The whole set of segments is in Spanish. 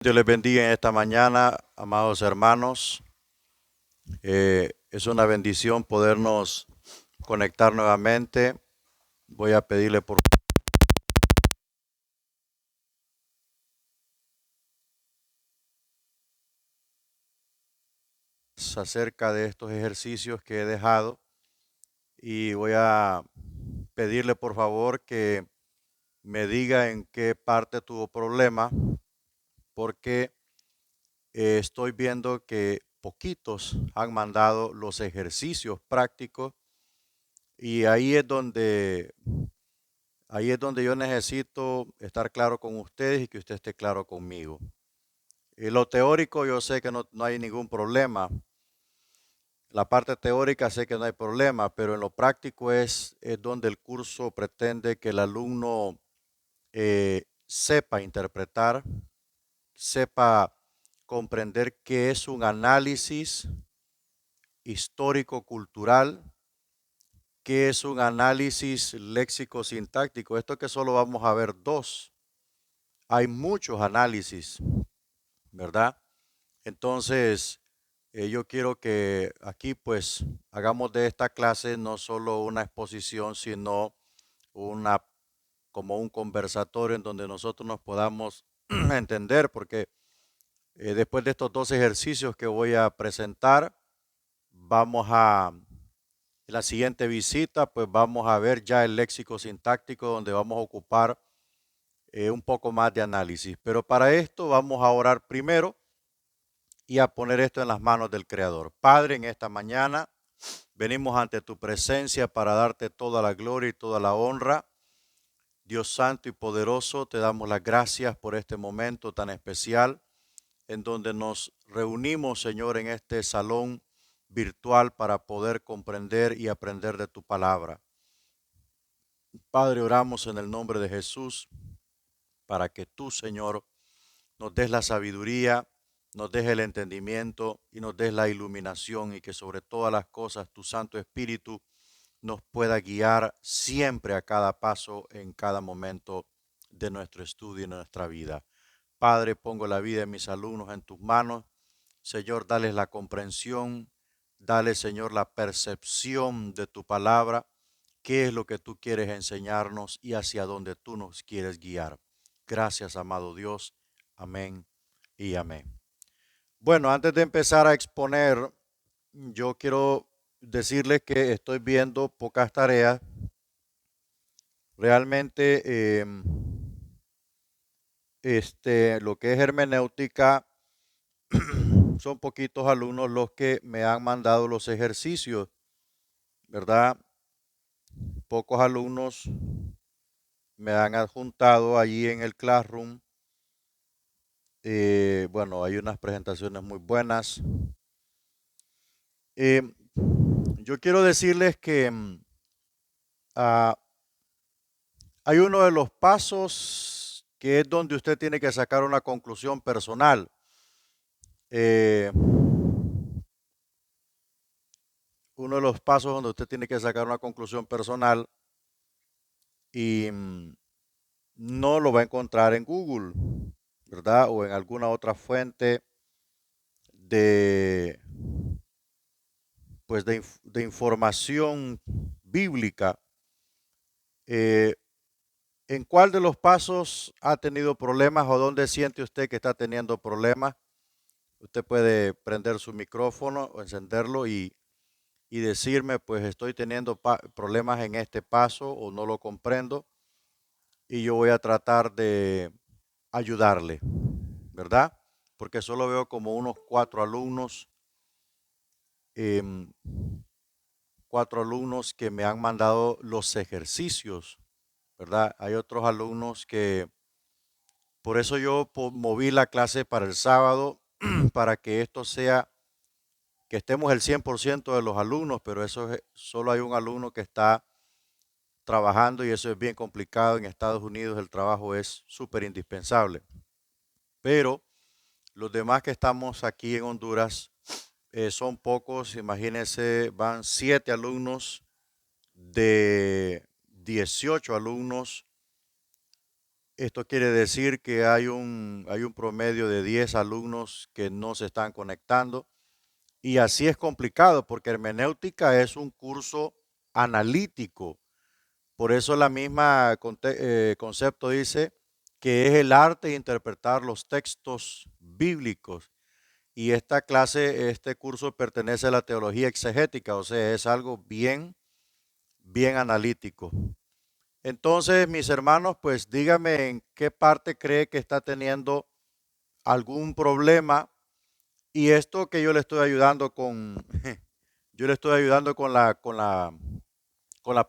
Dios les bendiga en esta mañana, amados hermanos. Es una bendición podernos conectar nuevamente. Voy a pedirle por acerca de estos ejercicios que he dejado y voy a pedirle por favor que me diga en qué parte tuvo problema porque estoy viendo que poquitos han mandado los ejercicios prácticos y ahí es donde yo necesito estar claro con ustedes y que usted esté claro conmigo. Lo teórico yo sé que no hay ningún problema. La parte teórica sé que no hay problema, pero en lo práctico es donde el curso pretende que el alumno sepa interpretar, sepa comprender qué es un análisis histórico-cultural, qué es un análisis léxico-sintáctico. Esto que solo vamos a ver dos. Hay muchos análisis, ¿verdad? Entonces, yo quiero que aquí pues hagamos de esta clase no solo una exposición, sino una como un conversatorio en donde nosotros nos podamos entender, porque después de estos dos ejercicios que voy a presentar, vamos a en la siguiente visita, pues vamos a ver ya el léxico sintáctico donde vamos a ocupar un poco más de análisis. Pero para esto vamos a orar primero y a poner esto en las manos del Creador. Padre, en esta mañana venimos ante tu presencia para darte toda la gloria y toda la honra. Dios santo y poderoso, te damos las gracias por este momento tan especial en donde nos reunimos, Señor, en este salón virtual para poder comprender y aprender de tu palabra. Padre, oramos en el nombre de Jesús para que tú, Señor, nos des la sabiduría, nos des el entendimiento y nos des la iluminación y que sobre todas las cosas tu Santo Espíritu nos pueda guiar siempre a cada paso, en cada momento de nuestro estudio y nuestra vida. Padre, pongo la vida de mis alumnos en tus manos. Señor, dales la comprensión, dale, Señor, la percepción de tu palabra, qué es lo que tú quieres enseñarnos y hacia dónde tú nos quieres guiar. Gracias, amado Dios. Amén y amén. Bueno, antes de empezar a exponer, yo quiero decirles que estoy viendo pocas tareas. Realmente, lo que es hermenéutica, son poquitos alumnos los que me han mandado los ejercicios, ¿verdad? Pocos alumnos me han adjuntado allí en el Classroom. Bueno, hay unas presentaciones muy buenas. Eh, yo quiero decirles que ah, hay uno de los pasos que es donde usted tiene que sacar una conclusión personal. Eh, Uno de los pasos donde usted tiene que sacar una conclusión personal y no lo va a encontrar en Google, ¿verdad? O en alguna otra fuente de, pues de información bíblica. Eh, ¿En cuál de los pasos ha tenido problemas o dónde siente usted que está teniendo problemas? Usted puede prender su micrófono o encenderlo y decirme, pues estoy teniendo problemas en este paso o no lo comprendo y yo voy a tratar de ayudarle, ¿verdad? Porque solo veo como unos em, cuatro alumnos que me han mandado los ejercicios, ¿verdad? Hay otros alumnos que, por eso yo moví la clase para el sábado, para que esto sea, que estemos el 100% de los alumnos, pero solo hay un alumno que está trabajando y eso es bien complicado. En Estados Unidos el trabajo es súper indispensable. Pero los demás que estamos aquí en Honduras son pocos. Imagínense, van 7 alumnos de 18 alumnos. Esto quiere decir que hay un promedio de 10 alumnos que no se están conectando. Y así es complicado porque hermenéutica es un curso analítico. Por eso la misma concepto dice que es el arte de interpretar los textos bíblicos. Y esta clase, este curso pertenece a la teología exegética, o sea, es algo bien, bien analítico. Entonces, mis hermanos, pues dígame en qué parte cree que está teniendo algún problema. Y esto que yo le estoy ayudando con, yo le estoy ayudando con la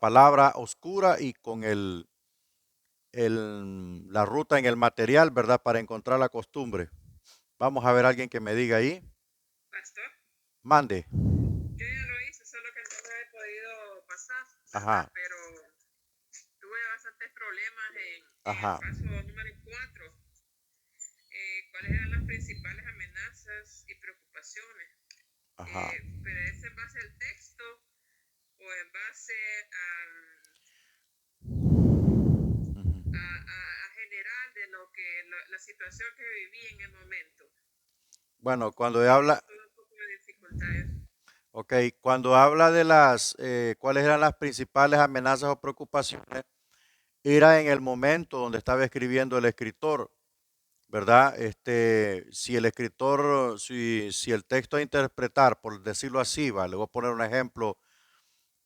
palabra oscura y con la ruta en el material, ¿verdad? Para encontrar la costumbre. Vamos a ver a alguien que me diga ahí. Pastor, Mande. yo ya lo hice, solo que no lo he podido pasar, ¿verdad? Ajá, Pero tuve bastantes problemas en el ajá, paso número 4. ¿Cuáles eran las principales amenazas y preocupaciones? ajá. ¿Pero es en base al texto o en base Ujú. a general de lo que la situación que viví en el momento? Bueno, cuando Porque habla, tuve un poco de dificultades. ok, cuando habla de cuáles eran las principales amenazas o preocupaciones, era en el momento donde estaba escribiendo el escritor, ¿verdad? Si el escritor, si el texto a interpretar, por decirlo así, le voy a poner un ejemplo,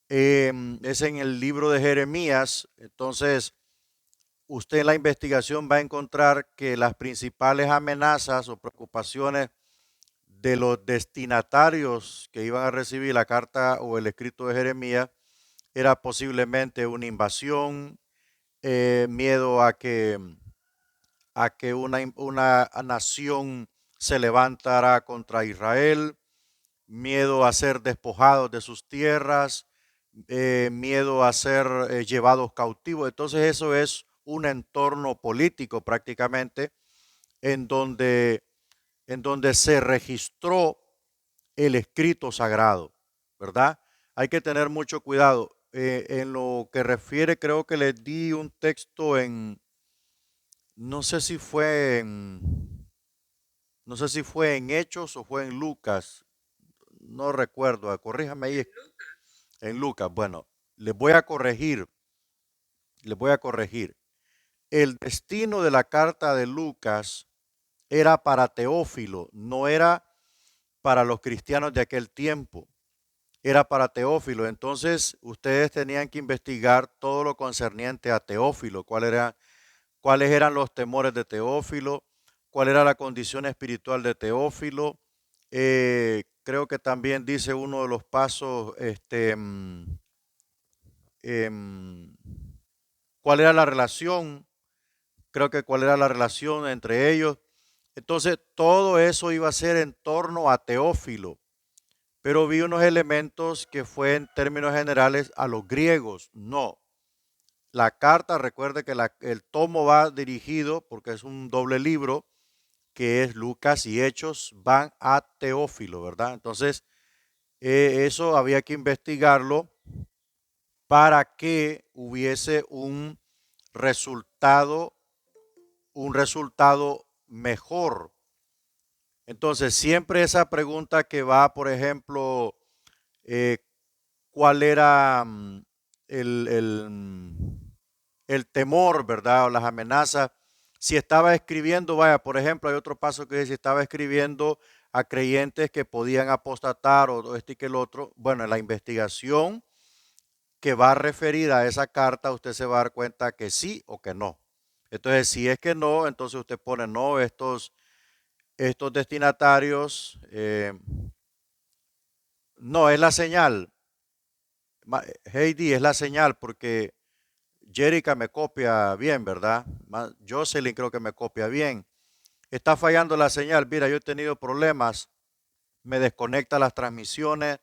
es en el libro de Jeremías, entonces usted en la investigación va a encontrar que las principales amenazas o preocupaciones de los destinatarios que iban a recibir la carta o el escrito de Jeremías era posiblemente una invasión, miedo a que una nación se levantara contra Israel, miedo a ser despojados de sus tierras, miedo a ser llevados cautivos. Entonces eso es un entorno político prácticamente en donde, en donde se registró el escrito sagrado, ¿verdad? Hay que tener mucho cuidado. En lo que refiere, creo que les di un texto no sé si fue no sé si fue en Hechos o fue en Lucas, no recuerdo, corríjame ahí, En Lucas. en Lucas. Bueno, les voy a corregir, les voy a corregir. El destino de la carta de Lucas era para Teófilo, no era para los cristianos de aquel tiempo, era para Teófilo. Entonces, ustedes tenían que investigar todo lo concerniente a Teófilo, cuáles eran los temores de Teófilo, cuál era la condición espiritual de Teófilo. Creo que también dice uno de los pasos, em, cuál era la relación, creo que cuál era la relación entre ellos. Entonces, todo eso iba a ser en torno a Teófilo, pero vi unos elementos que fue en términos generales a los griegos. No, la carta, recuerde que el tomo va dirigido, porque es un doble libro, que es Lucas y Hechos, van a Teófilo, ¿verdad? Entonces, eso había que investigarlo para que hubiese resultado, un resultado mejor. Entonces, siempre esa pregunta que va, por ejemplo, eh, ¿cuál era el, el, mm, el temor, ¿verdad? O las amenazas. Si estaba escribiendo, vaya, por ejemplo, hay otro paso que dice, si estaba escribiendo a creyentes que podían apostatar o este y que el otro, bueno, en la investigación que va referida a esa carta, usted se va a dar cuenta que sí o que no. Entonces, si es que no, entonces usted pone no, estos destinatarios, no, es la señal. Heidi es la señal porque Jerica me copia bien, ¿verdad? Jocelyn creo que me copia bien. Está fallando la señal. Mira, yo he tenido problemas. Me desconecta las transmisiones.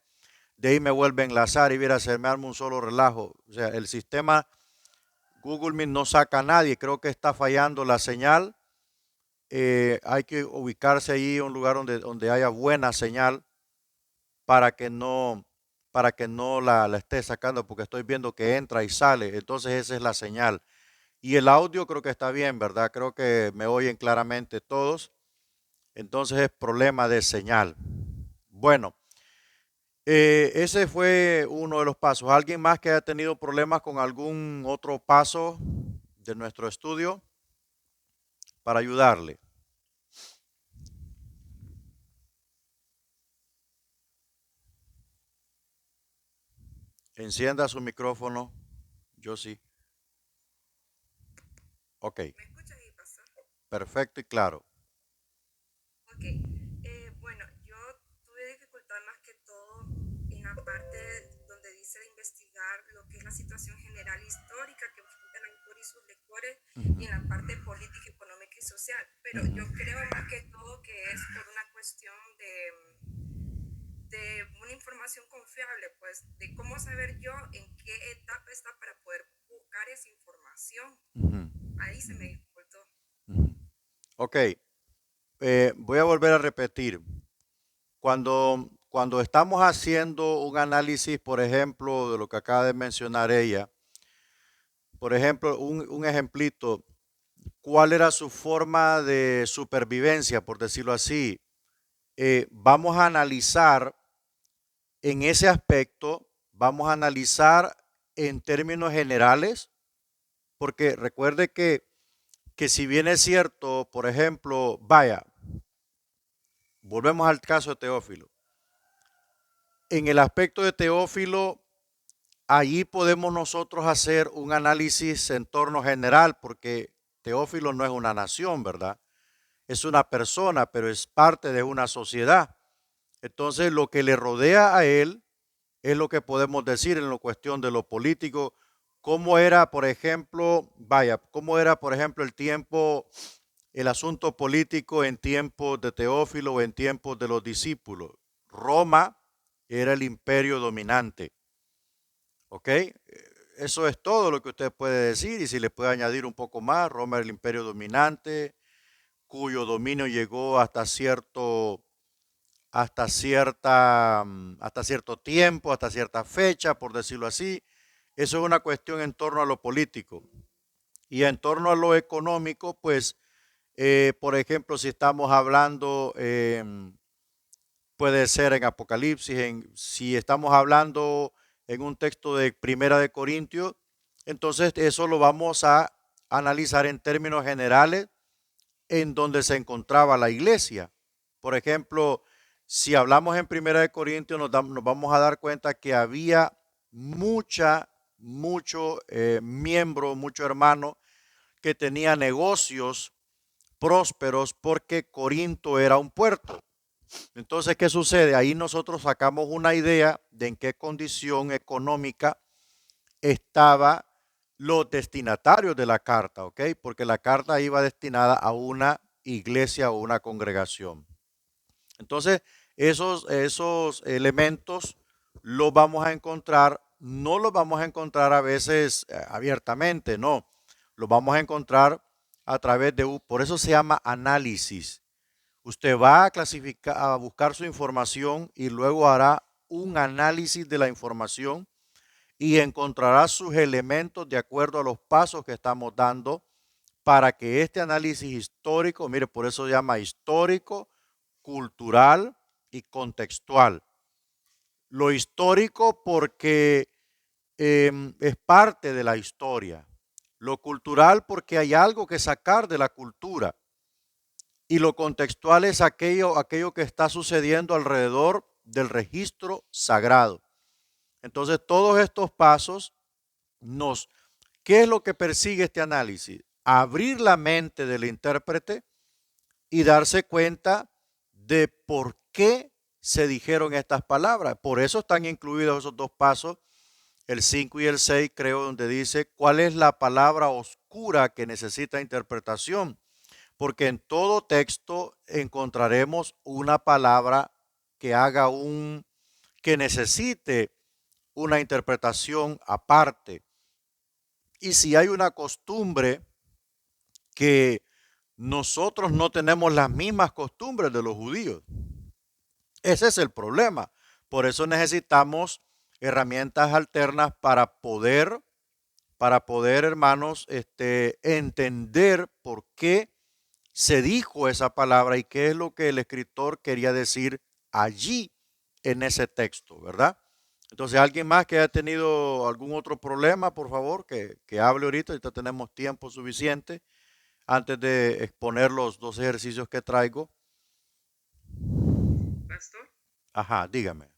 De ahí me vuelve a enlazar y mira, se me arma un solo relajo. O sea, el sistema Google Meet no saca a nadie. Creo que está fallando la señal. Hay que ubicarse ahí en un lugar donde haya buena señal para que no, para que no la esté sacando, porque estoy viendo que entra y sale. Entonces esa es la señal. Y el audio creo que está bien, ¿verdad? Creo que me oyen claramente todos. Entonces es problema de señal. Bueno, ese fue uno de los pasos. ¿Alguien más que haya tenido problemas con algún otro paso de nuestro estudio para ayudarle? Encienda su micrófono. Yo sí. Ok, ¿Me escuchas ahí, pastor? perfecto y claro. Ok. Bueno, yo tuve dificultad más que todo en la parte donde dice de investigar lo que es la situación general histórica que enfrenta el autor y sus lectores y en la parte política, económica y social. Pero yo creo más que todo que es por una cuestión de una información confiable, pues, de cómo saber yo en qué etapa está para poder buscar esa información. Ahí se me dificultó. Ok, voy a volver a repetir. Cuando estamos haciendo un análisis, por ejemplo, de lo que acaba de mencionar ella, por ejemplo, un ejemplito, ¿cuál era su forma de supervivencia, por decirlo así? Vamos a analizar en ese aspecto, vamos a analizar en términos generales, porque recuerde que si bien es cierto, por ejemplo, vaya, volvemos al caso de Teófilo. En el aspecto de Teófilo, allí podemos nosotros hacer un análisis en torno general, porque Teófilo no es una nación, ¿verdad? Es una persona, pero es parte de una sociedad. Entonces, lo que le rodea a él es lo que podemos decir en la cuestión de lo político. ¿Cómo era, por ejemplo, vaya, cómo era, por ejemplo, el tiempo, el asunto político en tiempos de Teófilo o en tiempos de los discípulos? Roma era el imperio dominante. ¿Ok? Eso es todo lo que usted puede decir y si le puede añadir un poco más, Roma era el imperio dominante, cuyo dominio llegó hasta cierto tiempo, hasta cierta fecha, por decirlo así. Eso es una cuestión en torno a lo político. Y en torno a lo económico, pues, por ejemplo, si estamos hablando, puede ser en Apocalipsis, si estamos hablando en un texto de Primera de Corintios, entonces eso lo vamos a analizar en términos generales en donde se encontraba la iglesia. Por ejemplo, si hablamos en Primera de Corintios, nos vamos a dar cuenta que había mucho miembro, mucho hermano que tenía negocios prósperos porque Corinto era un puerto. Entonces, ¿qué sucede? Ahí nosotros sacamos una idea de en qué condición económica estaba los destinatarios de la carta, ¿ok? Porque la carta iba destinada a una iglesia o una congregación. Entonces, esos elementos los vamos a encontrar, no los vamos a encontrar a veces abiertamente, no, los vamos a encontrar a través de, por eso se llama análisis. Usted va a clasificar, a buscar su información y luego hará un análisis de la información y encontrará sus elementos de acuerdo a los pasos que estamos dando para que este análisis histórico, mire, por eso se llama histórico, cultural y contextual. Lo histórico porque es parte de la historia. Lo cultural porque hay algo que sacar de la cultura. Y lo contextual es aquello que está sucediendo alrededor del registro sagrado. Entonces, todos estos pasos ¿qué es lo que persigue este análisis? Abrir la mente del intérprete y darse cuenta de por qué se dijeron estas palabras. Por eso están incluidos esos dos pasos, el 5 y el 6, creo, donde dice cuál es la palabra oscura que necesita interpretación. Porque en todo texto encontraremos una palabra que que necesite una interpretación aparte. Y si hay una costumbre que nosotros no tenemos las mismas costumbres de los judíos, ese es el problema. Por eso necesitamos herramientas alternas para poder, hermanos, entender por qué se dijo esa palabra y qué es lo que el escritor quería decir allí en ese texto, ¿verdad? Entonces, ¿alguien más que haya tenido algún otro problema, por favor, que hable ahorita? Ahorita tenemos tiempo suficiente antes de exponer los dos ejercicios que traigo. Pastor. Ajá, dígame.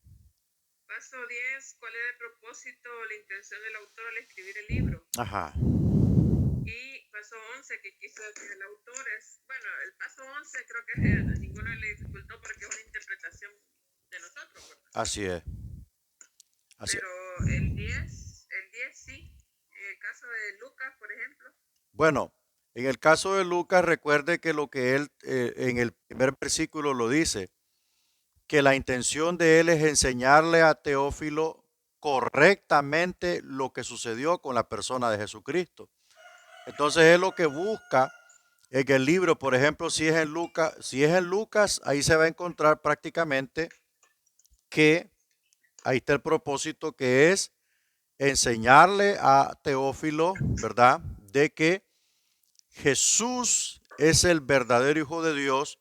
Paso 10, ¿cuál era el propósito o la intención del autor al escribir el libro? Ajá. Y paso 11, que quiso decir el autor es, bueno, el paso 11 creo que ninguno le dificultó porque es una interpretación de nosotros, ¿verdad? Así es. Así es. Pero el 10 sí, en el caso de Lucas, por ejemplo. Bueno, en el caso de Lucas, recuerde que lo que él en el primer versículo lo dice, que la intención de él es enseñarle a Teófilo correctamente lo que sucedió con la persona de Jesucristo. Entonces él lo que busca en el libro, por ejemplo, si es en Lucas, ahí se va a encontrar prácticamente que ahí está el propósito, que es enseñarle a Teófilo, ¿verdad? De que Jesús es el verdadero Hijo de Dios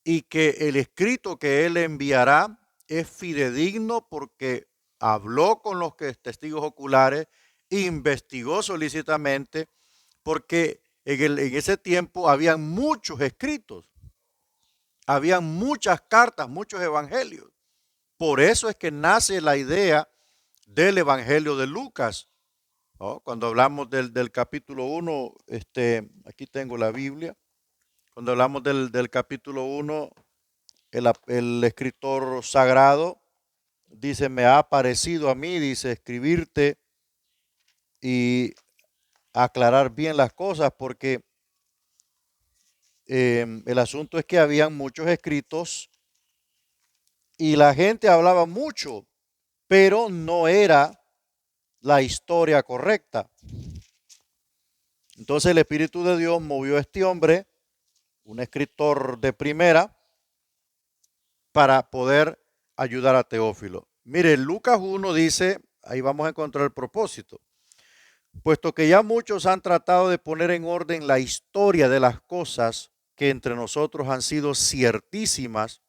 y que el escrito que él enviará es fidedigno porque habló con los testigos oculares, investigó solícitamente, porque en ese tiempo habían muchos escritos, habían muchas cartas, muchos evangelios. Por eso es que nace la idea del Evangelio de Lucas, ¿no? Cuando hablamos del capítulo 1, aquí tengo la Biblia. Cuando hablamos del capítulo 1, el escritor sagrado dice, me ha parecido a mí, dice, escribirte y aclarar bien las cosas, porque el asunto es que habían muchos escritos y la gente hablaba mucho, pero no era la historia correcta. Entonces el Espíritu de Dios movió a este hombre, un escritor de primera, para poder ayudar a Teófilo. Mire, Lucas 1 dice, ahí vamos a encontrar el propósito, puesto que ya muchos han tratado de poner en orden la historia de las cosas que entre nosotros han sido ciertísimas,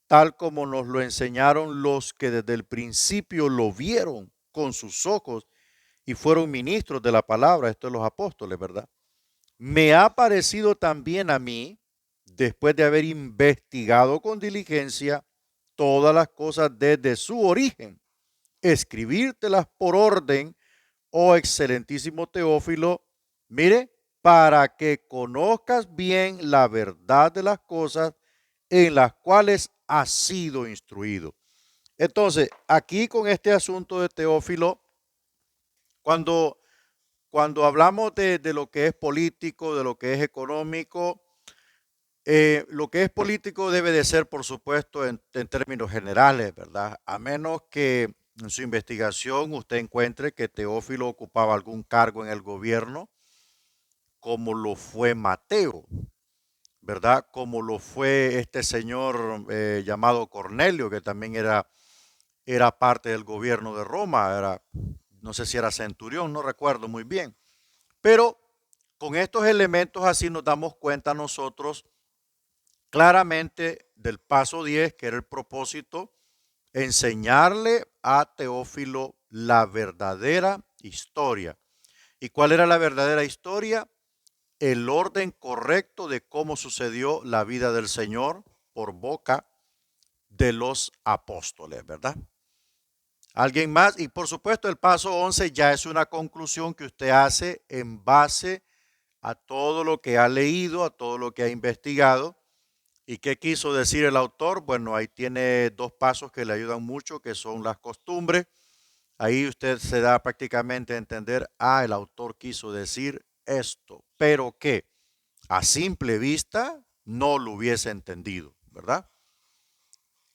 tal como nos lo enseñaron los que desde el principio lo vieron con sus ojos y fueron ministros de la palabra, esto es los apóstoles, ¿verdad? Me ha parecido también a mí, después de haber investigado con diligencia todas las cosas desde su origen, escribírtelas por orden, oh excelentísimo Teófilo, mire, para que conozcas bien la verdad de las cosas en las cuales has sido instruido. Entonces, aquí con este asunto de Teófilo, cuando hablamos de lo que es político, de lo que es económico, lo que es político debe de ser, por supuesto, en términos generales, ¿verdad? A menos que en su investigación usted encuentre que Teófilo ocupaba algún cargo en el gobierno, como lo fue Mateo, ¿verdad? Como lo fue este señor llamado Cornelio, que también era parte del gobierno de Roma, no sé si era centurión, no recuerdo muy bien. Pero con estos elementos así nos damos cuenta nosotros claramente del paso 10, que era el propósito, enseñarle a Teófilo la verdadera historia. ¿Y cuál era la verdadera historia? El orden correcto de cómo sucedió la vida del Señor por boca de los apóstoles, ¿verdad? ¿Alguien más? Y por supuesto el paso 11 ya es una conclusión que usted hace en base a todo lo que ha leído, a todo lo que ha investigado. ¿Y qué quiso decir el autor? Bueno, ahí tiene dos pasos que le ayudan mucho, que son las costumbres. Ahí usted se da prácticamente a entender, el autor quiso decir esto, pero que a simple vista no lo hubiese entendido, ¿verdad?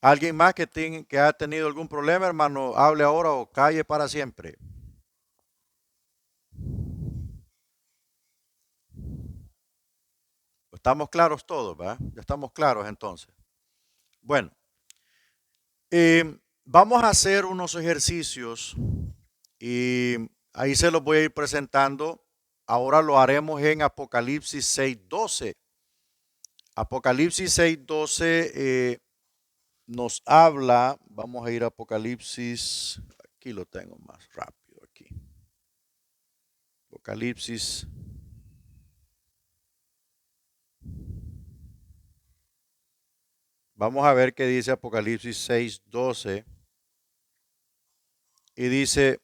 ¿Alguien más que ha tenido algún problema, hermano? Hable ahora o calle para siempre. Estamos claros todos, ¿verdad? Ya estamos claros entonces. Bueno, vamos a hacer unos ejercicios y Ahí se los voy a ir presentando. Ahora lo haremos en Apocalipsis 6:12. Apocalipsis 6:12 nos habla, vamos a ir a Apocalipsis, aquí lo tengo más rápido aquí. Apocalipsis. Vamos a ver qué dice Apocalipsis 6:12. Y dice,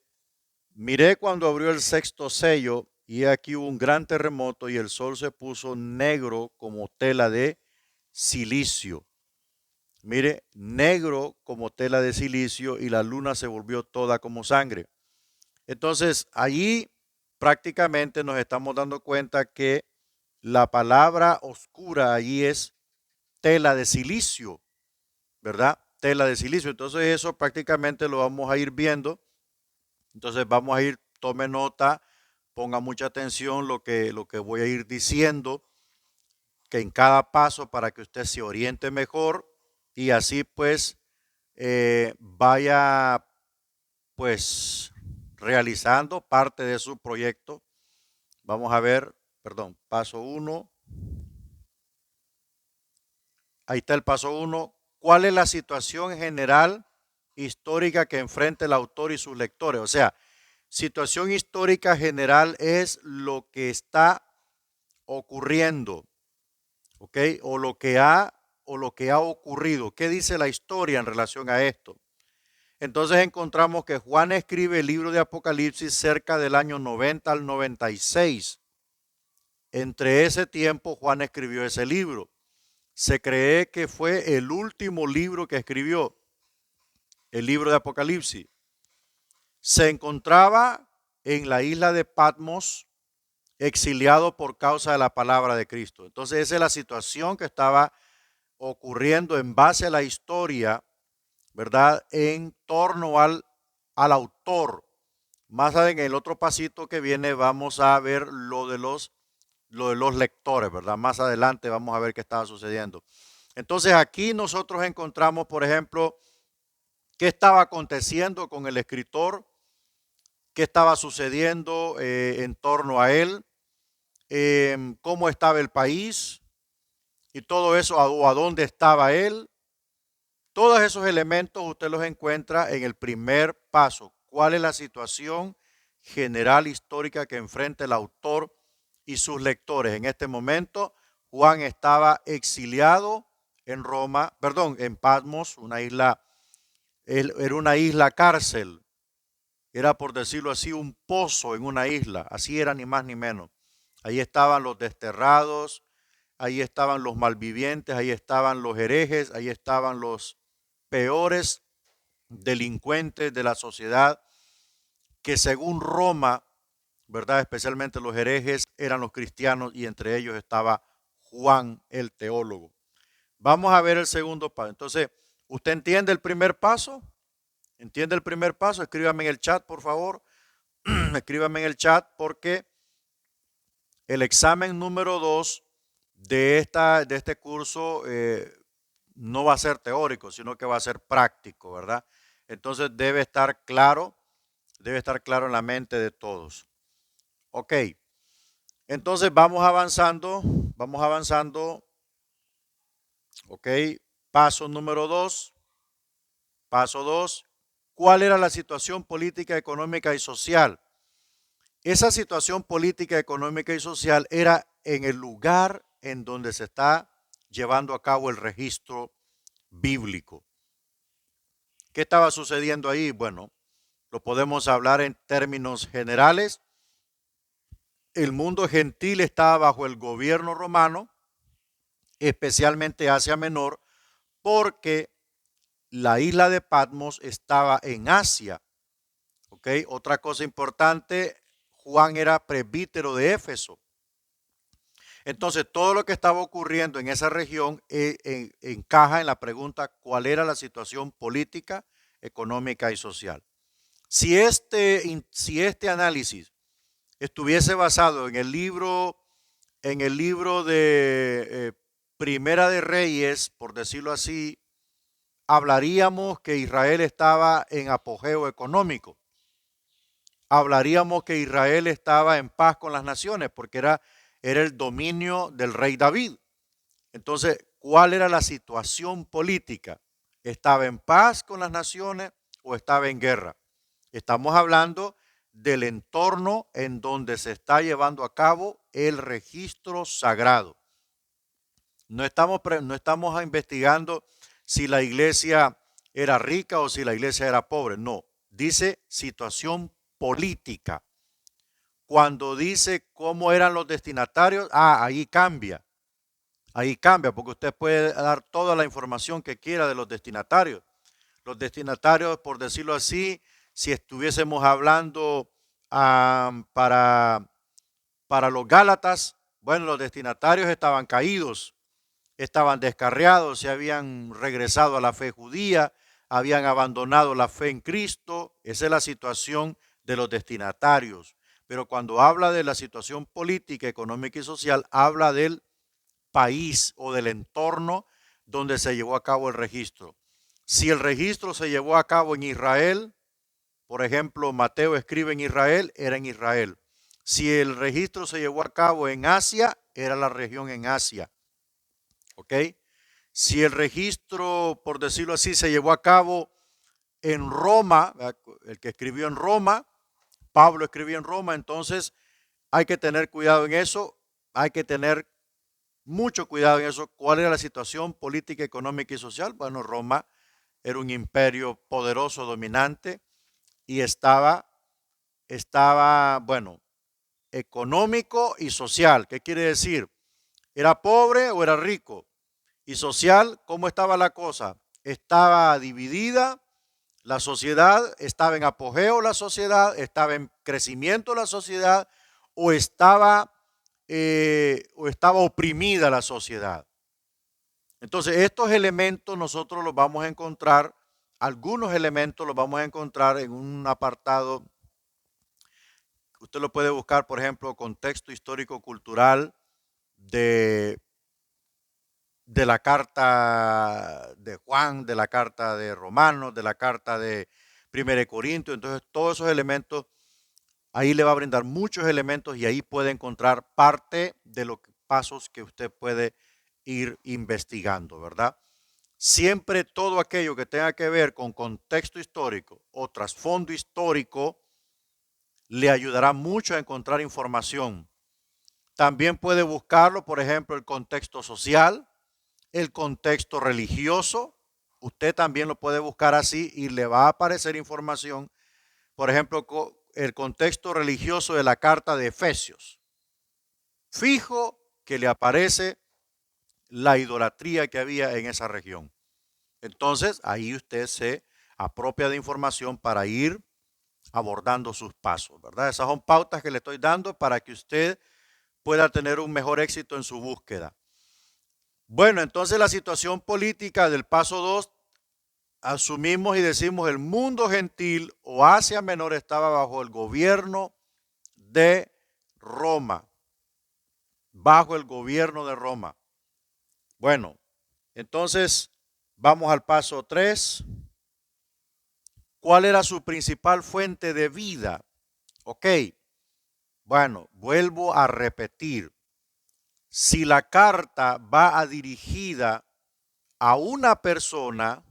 miré cuando abrió el sexto sello y aquí hubo un gran terremoto y el sol se puso negro como tela de silicio. Mire, negro como tela de silicio y la luna se volvió toda como sangre. Entonces, allí prácticamente nos estamos dando cuenta que la palabra oscura allí es tela de silicio, ¿verdad? Tela de silicio. Entonces, eso prácticamente lo vamos a ir viendo. Entonces, vamos a ir, tome nota, ponga mucha atención lo que voy a ir diciendo, que en cada paso para que usted se oriente mejor y así pues vaya pues realizando parte de su proyecto. Vamos a ver, perdón, paso 1. Ahí está el paso 1. ¿Cuál es la situación general histórica que enfrenta el autor y sus lectores? O sea, situación histórica general es lo que está ocurriendo, ¿ok? O lo que ha ocurrido. ¿Qué dice la historia en relación a esto? Entonces encontramos que Juan escribe el libro de Apocalipsis cerca del año 90 al 96. Entre ese tiempo Juan escribió ese libro. Se cree que fue el último libro que escribió, el libro de Apocalipsis. Se encontraba en la isla de Patmos, exiliado por causa de la palabra de Cristo. Entonces esa es la situación que estaba ocurriendo en base a la historia, ¿verdad? En torno al autor. Más en el otro pasito que viene vamos a ver lo de los lectores, ¿verdad? Más adelante vamos a ver qué estaba sucediendo. Entonces aquí nosotros encontramos, por ejemplo, qué estaba aconteciendo con el escritor, qué estaba sucediendo en torno a él, cómo estaba el país y todo eso, o a dónde estaba él. Todos esos elementos usted los encuentra en el primer paso. ¿Cuál es la situación general histórica que enfrenta el autor y sus lectores? En este momento, Juan estaba exiliado en Roma, perdón, en Patmos, una isla, era una isla cárcel, era por decirlo así, un pozo en una isla, así era ni más ni menos. Ahí estaban los desterrados, ahí estaban los malvivientes, ahí estaban los herejes, ahí estaban los peores delincuentes de la sociedad, que según Roma, ¿verdad? Especialmente los herejes eran los cristianos y entre ellos estaba Juan el teólogo. Vamos a ver el segundo paso. Entonces, ¿usted entiende el primer paso? ¿Entiende el primer paso? Escríbame en el chat, por favor. Escríbame en el chat porque el examen número 2 de este curso no va a ser teórico, sino que va a ser práctico, ¿verdad? Entonces debe estar claro en la mente de todos. Ok, entonces vamos avanzando. Ok, paso número 2. Paso 2. ¿Cuál era la situación política, económica y social? Esa situación política, económica y social era en el lugar en donde se está llevando a cabo el registro bíblico. ¿Qué estaba sucediendo ahí? Bueno, lo podemos hablar en términos generales. El mundo gentil estaba bajo el gobierno romano, especialmente Asia Menor, porque la isla de Patmos estaba en Asia. ¿Ok? Otra cosa importante, Juan era presbítero de Éfeso. Entonces, todo lo que estaba ocurriendo en esa región encaja en la pregunta, ¿cuál era la situación política, económica y social? Si este análisis estuviese basado en el libro de Primera de Reyes, por decirlo así, hablaríamos que Israel estaba en apogeo económico. hablaríamos que Israel estaba en paz con las naciones porque era el dominio del rey David. Entonces, ¿cuál era la situación política? ¿Estaba en paz con las naciones o estaba en guerra? Estamos hablando del entorno en donde se está llevando a cabo el registro sagrado. No estamos investigando si la iglesia era rica o si la iglesia era pobre. No, dice situación política. Cuando dice cómo eran los destinatarios, ahí cambia. Ahí cambia, porque usted puede dar toda la información que quiera de los destinatarios. Los destinatarios, por decirlo así, si estuviésemos hablando para los Gálatas, bueno, los destinatarios estaban caídos, estaban descarriados, se habían regresado a la fe judía, habían abandonado la fe en Cristo. Esa es la situación de los destinatarios. Pero cuando habla de la situación política, económica y social, habla del país o del entorno donde se llevó a cabo el registro. Si el registro se llevó a cabo en Israel, por ejemplo, Mateo escribe en Israel, era en Israel. Si el registro se llevó a cabo en Asia, era la región en Asia. ¿Ok? Si el registro, por decirlo así, se llevó a cabo en Roma, el que escribió en Roma, Pablo escribió en Roma, entonces hay que tener cuidado en eso, hay que tener mucho cuidado en eso. ¿Cuál era la situación política, económica y social? Bueno, Roma era un imperio poderoso, dominante, y estaba, bueno, económico y social. ¿Qué quiere decir? ¿Era pobre o era rico? Y social, ¿cómo estaba la cosa? Estaba dividida la sociedad, estaba en apogeo la sociedad, estaba en crecimiento la sociedad, o estaba oprimida la sociedad. Entonces, estos elementos nosotros los vamos a encontrar, algunos elementos los vamos a encontrar en un apartado. Usted lo puede buscar, por ejemplo, contexto histórico-cultural de la carta de Juan, de la carta de Romanos, de la carta de 1 Corintios. Entonces, todos esos elementos, ahí le va a brindar muchos elementos y ahí puede encontrar parte de los pasos que usted puede ir investigando, ¿verdad? Siempre todo aquello que tenga que ver con contexto histórico o trasfondo histórico le ayudará mucho a encontrar información. También puede buscarlo, por ejemplo, el contexto social, el contexto religioso. Usted también lo puede buscar así y le va a aparecer información. Por ejemplo, el contexto religioso de la carta de Efesios. Fijo que le aparece la idolatría que había en esa región. Entonces, ahí usted se apropia de información para ir abordando sus pasos, ¿verdad? Esas son pautas que le estoy dando para que usted pueda tener un mejor éxito en su búsqueda. Bueno, entonces la situación política del paso 2, asumimos y decimos el mundo gentil o Asia Menor estaba bajo el gobierno de Roma, bajo el gobierno de Roma. Bueno, entonces vamos al paso 3. ¿Cuál era su principal fuente de vida? Ok, bueno, vuelvo a repetir. Si la carta va dirigida a una persona,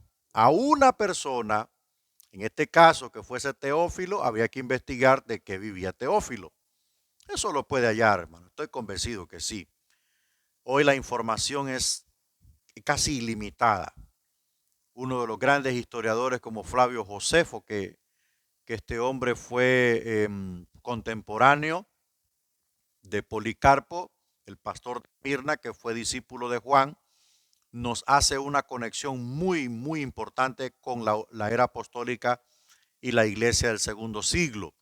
en este caso que fuese Teófilo, había que investigar de qué vivía Teófilo. Eso lo puede hallar, hermano. Estoy convencido que sí. Hoy la información es casi ilimitada. Uno de los grandes historiadores como Flavio Josefo, que este hombre fue contemporáneo de Policarpo, el pastor de Mirna, que fue discípulo de Juan, nos hace una conexión muy, muy importante con la era apostólica y la iglesia del segundo siglo.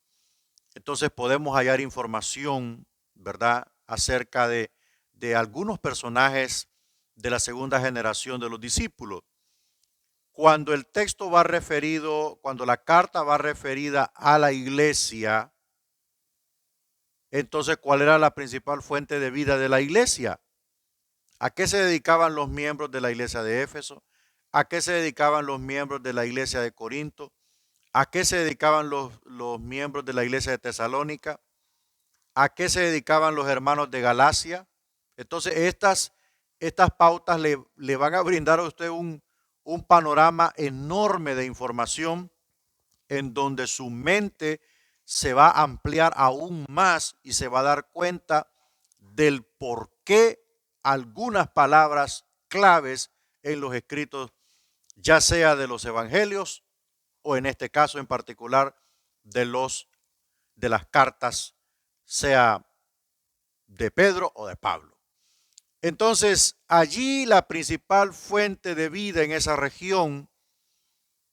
Entonces podemos hallar información, ¿verdad?, acerca de algunos personajes de la segunda generación de los discípulos. Cuando el texto va referido, cuando la carta va referida a la iglesia, entonces, ¿cuál era la principal fuente de vida de la iglesia? ¿A qué se dedicaban los miembros de la iglesia de Éfeso? ¿A qué se dedicaban los miembros de la iglesia de Corinto? ¿A qué se dedicaban los miembros de la iglesia de Tesalónica? ¿A qué se dedicaban los hermanos de Galacia? Entonces, estas pautas le van a brindar a usted un panorama enorme de información en donde su mente se va a ampliar aún más y se va a dar cuenta del por qué algunas palabras claves en los escritos, ya sea de los evangelios o en este caso en particular de las cartas, sea de Pedro o de Pablo. Entonces, allí la principal fuente de vida en esa región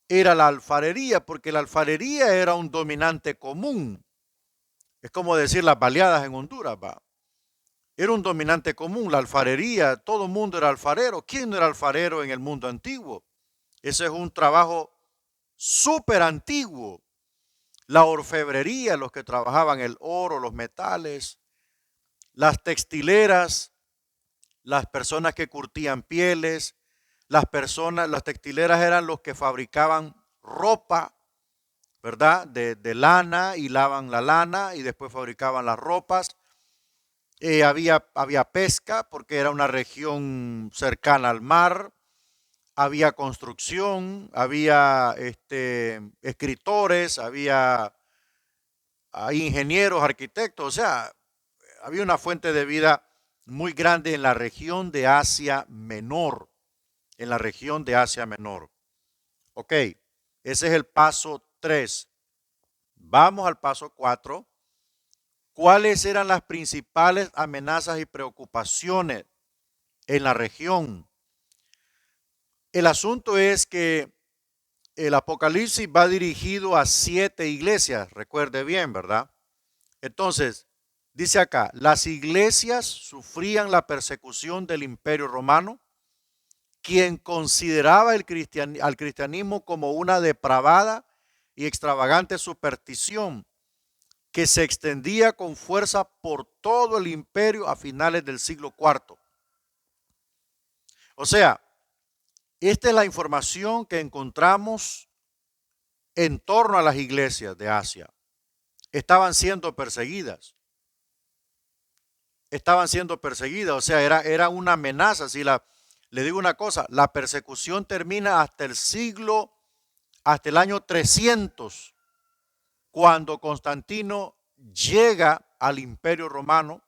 era la alfarería, porque la alfarería era un dominante común. Es como decir las baleadas en Honduras, va. Era un dominante común, la alfarería, todo el mundo era alfarero. ¿Quién no era alfarero en el mundo antiguo? Ese es un trabajo súper antiguo. La orfebrería, los que trabajaban el oro, los metales, las textileras, las personas que curtían pieles, las textileras eran los que fabricaban ropa, ¿verdad? De lana, hilaban la lana y después fabricaban las ropas. Había pesca porque era una región cercana al mar. Había construcción, había escritores, había ingenieros, arquitectos, o sea, había una fuente de vida muy grande en la región de Asia Menor, en la región de Asia Menor. Ok, ese es el paso 3. Vamos al paso 4. ¿Cuáles eran las principales amenazas y preocupaciones en la región? El asunto es que el Apocalipsis va dirigido a 7 iglesias, recuerde bien, ¿verdad? Entonces, dice acá, las iglesias sufrían la persecución del Imperio Romano, quien consideraba al cristianismo como una depravada y extravagante superstición que se extendía con fuerza por todo el imperio a finales del siglo IV. O sea, esta es la información que encontramos en torno a las iglesias de Asia. Estaban siendo perseguidas. O sea, era una amenaza. Le digo una cosa, la persecución termina hasta el año 300, cuando Constantino llega al Imperio Romano,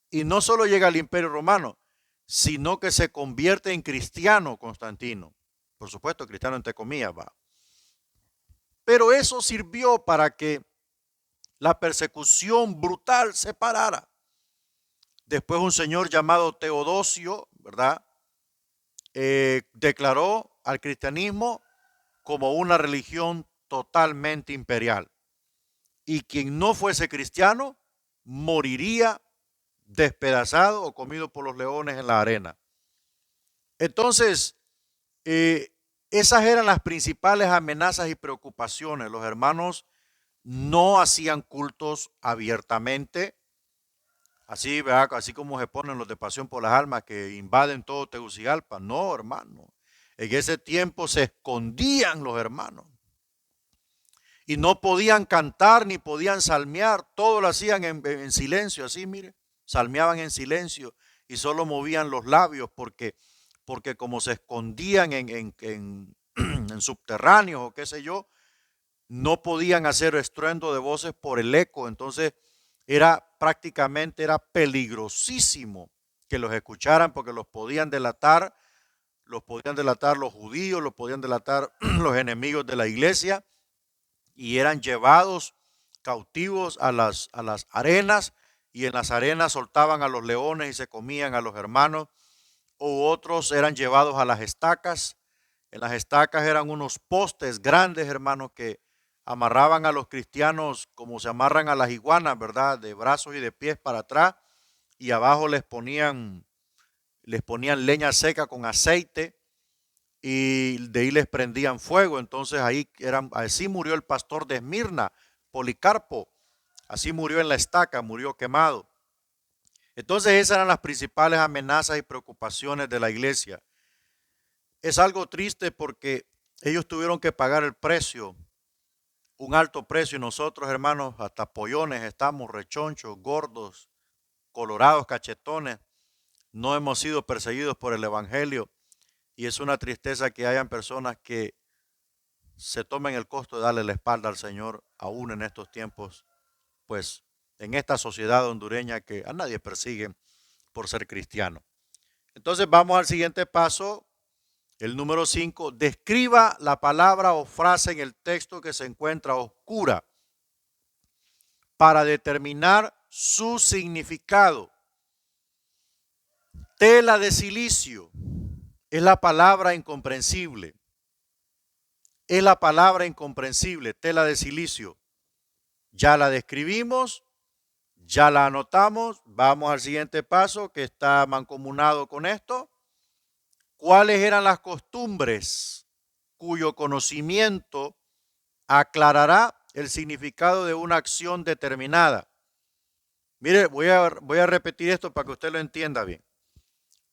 y no solo llega al Imperio Romano, sino que se convierte en cristiano Constantino. Por supuesto, cristiano entre comillas, va. Pero eso sirvió para que la persecución brutal se parara. Después un señor llamado Teodosio, ¿verdad? Declaró al cristianismo como una religión totalmente imperial. Y quien no fuese cristiano moriría despedazado o comido por los leones en la arena. Entonces, esas eran las principales amenazas y preocupaciones. Los hermanos no hacían cultos abiertamente, así, ¿verdad? Así como se ponen los de Pasión por las Almas que invaden todo Tegucigalpa. No, hermano. En ese tiempo se escondían los hermanos. Y no podían cantar ni podían salmear. Todo lo hacían en silencio, así, mire. Salmeaban en silencio y solo movían los labios porque como se escondían en subterráneos o qué sé yo, no podían hacer estruendo de voces por el eco. Entonces era peligrosísimo que los escucharan porque los podían delatar los judíos, los podían delatar los enemigos de la iglesia y eran llevados cautivos a las arenas, y en las arenas soltaban a los leones y se comían a los hermanos, o otros eran llevados a las estacas. En las estacas eran unos postes grandes, hermanos, que amarraban a los cristianos como se amarran a las iguanas, ¿verdad? De brazos y de pies para atrás, y abajo les ponían leña seca con aceite y de ahí les prendían fuego. Entonces así murió el pastor de Esmirna, Policarpo. Así murió en la estaca, murió quemado. Entonces esas eran las principales amenazas y preocupaciones de la iglesia. Es algo triste porque ellos tuvieron que pagar el precio un alto precio y nosotros, hermanos, hasta pollones estamos, rechonchos, gordos, colorados, cachetones. No hemos sido perseguidos por el Evangelio y es una tristeza que hayan personas que se tomen el costo de darle la espalda al Señor aún en estos tiempos, pues en esta sociedad hondureña que a nadie persigue por ser cristiano. Entonces vamos al siguiente paso, el número 5. Describa la palabra o frase en el texto que se encuentra oscura para determinar su significado. Tela de silicio es la palabra incomprensible. Es la palabra incomprensible, tela de silicio. Ya la describimos, ya la anotamos. Vamos al siguiente paso que está mancomunado con esto. ¿Cuáles eran las costumbres cuyo conocimiento aclarará el significado de una acción determinada? Mire, voy a repetir esto para que usted lo entienda bien.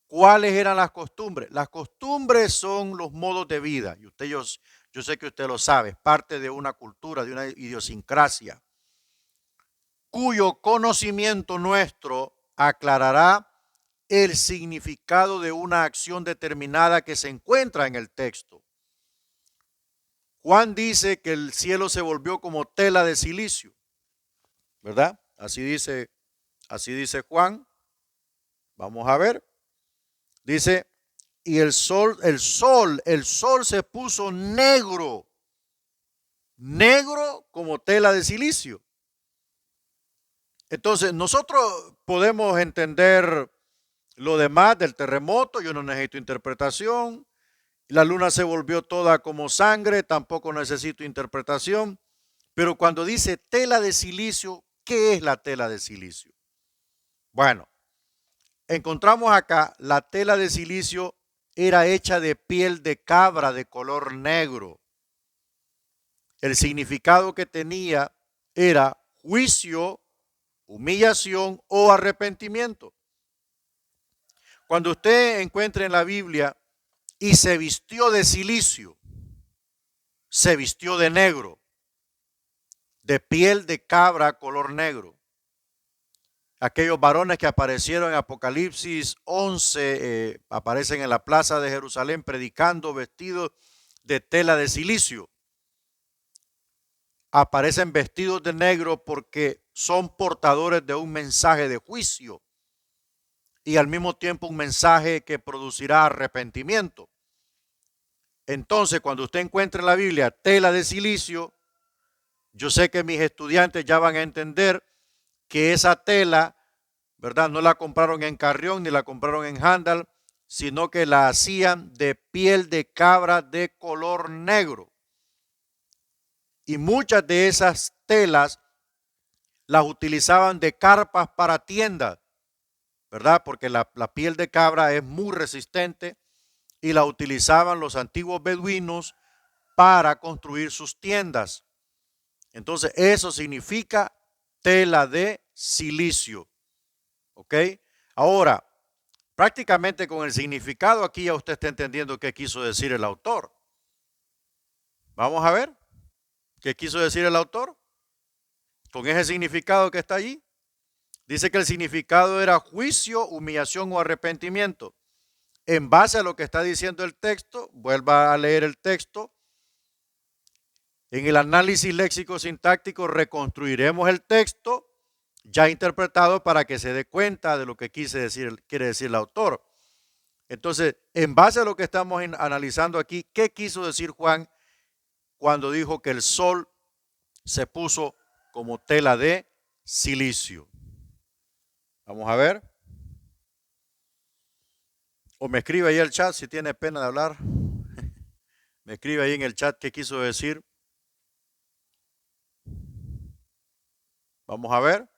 ¿Cuáles eran las costumbres? Las costumbres son los modos de vida. Y yo sé que usted lo sabe, es parte de una cultura, de una idiosincrasia, cuyo conocimiento nuestro aclarará el significado de una acción determinada que se encuentra en el texto. Juan dice que el cielo se volvió como tela de silicio, ¿verdad? Así dice Juan. Vamos a ver. Dice, y el sol se puso negro como tela de silicio. Entonces, nosotros podemos entender lo demás del terremoto, yo no necesito interpretación. La luna se volvió toda como sangre, tampoco necesito interpretación. Pero cuando dice tela de silicio, ¿qué es la tela de silicio? Bueno, encontramos acá la tela de silicio era hecha de piel de cabra de color negro. El significado que tenía era juicio, humillación o arrepentimiento. Cuando usted encuentre en la Biblia y se vistió de silicio, se vistió de negro, de piel de cabra color negro. Aquellos varones que aparecieron en Apocalipsis 11 aparecen en la plaza de Jerusalén predicando vestidos de tela de silicio. Aparecen vestidos de negro porque son portadores de un mensaje de juicio y al mismo tiempo un mensaje que producirá arrepentimiento. Entonces, cuando usted encuentre en la Biblia tela de silicio, yo sé que mis estudiantes ya van a entender que esa tela, ¿verdad? No la compraron en Carrión ni la compraron en Handal, sino que la hacían de piel de cabra de color negro. Y muchas de esas telas las utilizaban de carpas para tiendas, ¿verdad? Porque la piel de cabra es muy resistente y la utilizaban los antiguos beduinos para construir sus tiendas. Entonces, eso significa tela de silicio. ¿Ok? Ahora, prácticamente con el significado aquí ya usted está entendiendo qué quiso decir el autor. Vamos a ver qué quiso decir el autor con ese significado que está allí. Dice que el significado era juicio, humillación o arrepentimiento. En base a lo que está diciendo el texto, vuelva a leer el texto. En el análisis léxico-sintáctico reconstruiremos el texto ya interpretado para que se dé cuenta de lo que quiere decir el autor. Entonces, en base a lo que estamos analizando aquí, ¿qué quiso decir Juan cuando dijo que el sol se puso como tela de silicio? Vamos a ver. O me escribe ahí el chat si tiene pena de hablar. Me escribe ahí en el chat qué quiso decir. Vamos a ver.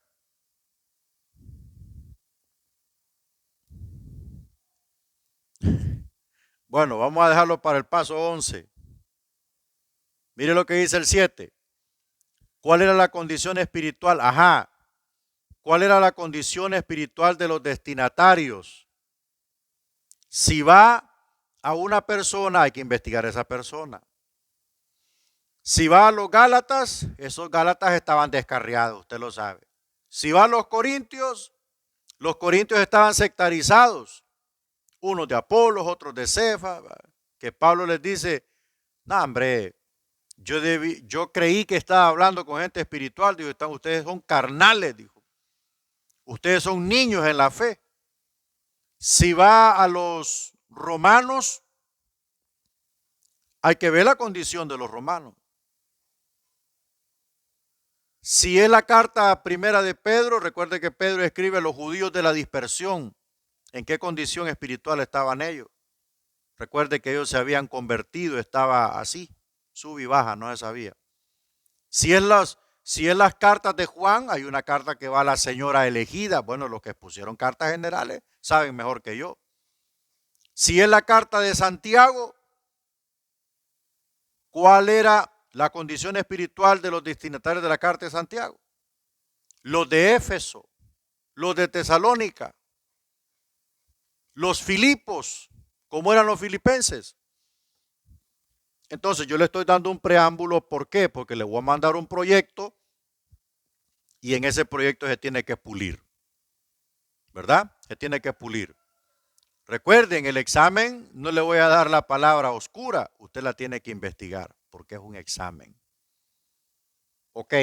Bueno, vamos a dejarlo para el paso 11. Mire lo que dice el 7. ¿Cuál era la condición espiritual? Ajá. ¿Cuál era la condición espiritual de los destinatarios? Si va a una persona, hay que investigar a esa persona. Si va a los Gálatas, esos Gálatas estaban descarriados, usted lo sabe. Si va a los Corintios estaban sectarizados. Unos de Apolos, otros de Cefa, que Pablo les dice, no, hombre, yo creí que estaba hablando con gente espiritual. Dijo, ustedes son carnales, dijo. Ustedes son niños en la fe. Si va a los romanos, hay que ver la condición de los romanos. Si es la carta primera de Pedro, recuerde que Pedro escribe a los judíos de la dispersión. ¿En qué condición espiritual estaban ellos? Recuerde que ellos se habían convertido, estaba así, sub y baja, no se sabía. Si es las cartas de Juan, hay una carta que va a la señora elegida. Bueno, los que pusieron cartas generales saben mejor que yo. Si es la carta de Santiago, ¿cuál era la condición espiritual de los destinatarios de la carta de Santiago? Los de Éfeso, los de Tesalónica, los Filipos, ¿cómo eran los filipenses? Entonces yo le estoy dando un preámbulo, ¿por qué? Porque le voy a mandar un proyecto y en ese proyecto se tiene que pulir, ¿verdad? Se tiene que pulir. Recuerden, el examen no le voy a dar la palabra oscura, usted la tiene que investigar porque es un examen. Ok.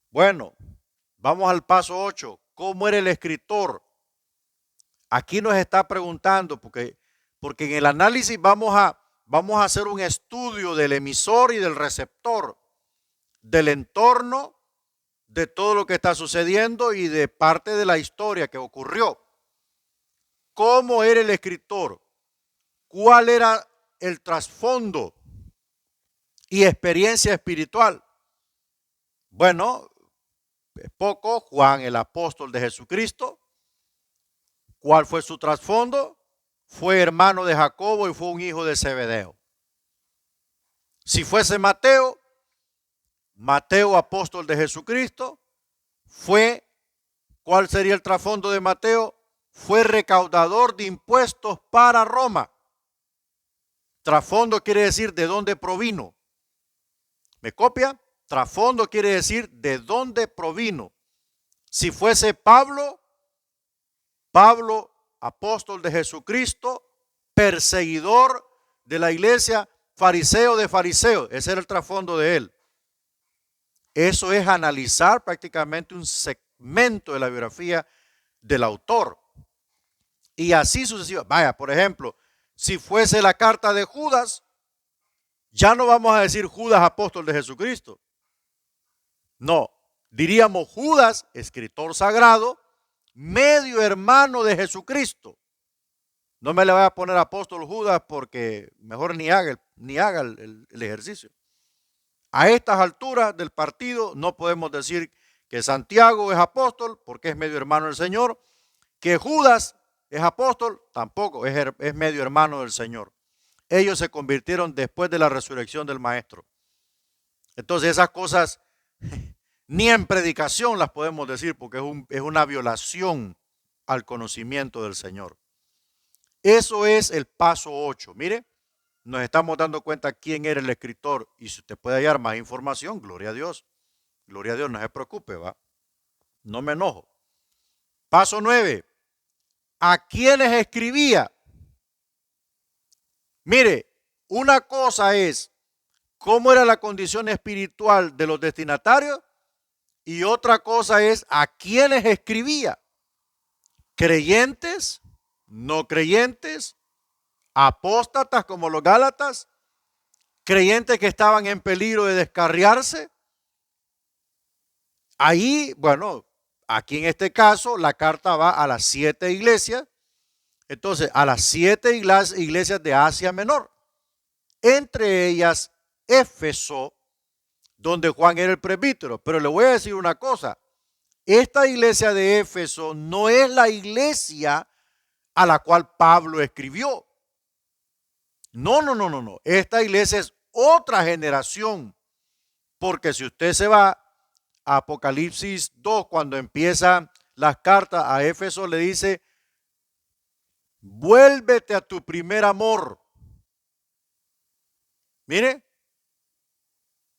Bueno, vamos al paso 8. ¿Cómo era el escritor? Aquí nos está preguntando, porque en el análisis vamos a hacer un estudio del emisor y del receptor, del entorno, de todo lo que está sucediendo y de parte de la historia que ocurrió. ¿Cómo era el escritor? ¿Cuál era el trasfondo y experiencia espiritual? Bueno, es poco. Juan, el apóstol de Jesucristo. ¿Cuál fue su trasfondo? Fue hermano de Jacobo y fue un hijo de Zebedeo. Si fuese Mateo, apóstol de Jesucristo, ¿cuál sería el trasfondo de Mateo? Fue recaudador de impuestos para Roma. Trasfondo quiere decir de dónde provino. ¿Me copia? Trasfondo quiere decir de dónde provino. Si fuese Pablo, apóstol de Jesucristo, perseguidor de la iglesia, fariseo de fariseos. Ese era el trasfondo de él. Eso es analizar prácticamente un segmento de la biografía del autor. Y así sucesivamente. Vaya, por ejemplo, si fuese la carta de Judas, ya no vamos a decir Judas, apóstol de Jesucristo. No, diríamos Judas, escritor sagrado, medio hermano de Jesucristo. No me le voy a poner apóstol Judas porque mejor ni haga el ejercicio. A estas alturas del partido no podemos decir que Santiago es apóstol porque es medio hermano del Señor, que Judas es apóstol, tampoco es medio hermano del Señor. Ellos se convirtieron después de la resurrección del Maestro. Entonces esas cosas ni en predicación las podemos decir porque es una violación al conocimiento del Señor. Eso es el paso 8. Mire, nos estamos dando cuenta quién era el escritor y si usted puede hallar más información, gloria a Dios. Gloria a Dios, no se preocupe, ¿va? No me enojo. Paso 9. ¿A quiénes escribía? Mire, una cosa es cómo era la condición espiritual de los destinatarios y otra cosa es a quiénes escribía. Creyentes, no creyentes, apóstatas como los Gálatas, creyentes que estaban en peligro de descarriarse. Ahí, bueno, aquí en este caso la carta va a las 7 iglesias. Entonces, a las 7 iglesias de Asia Menor. Entre ellas, Éfeso, donde Juan era el presbítero. Pero le voy a decir una cosa. Esta iglesia de Éfeso no es la iglesia a la cual Pablo escribió. No. Esta iglesia es otra generación. Porque si usted se va a Apocalipsis 2, cuando empiezan las cartas a Éfeso, le dice, vuélvete a tu primer amor. Mire,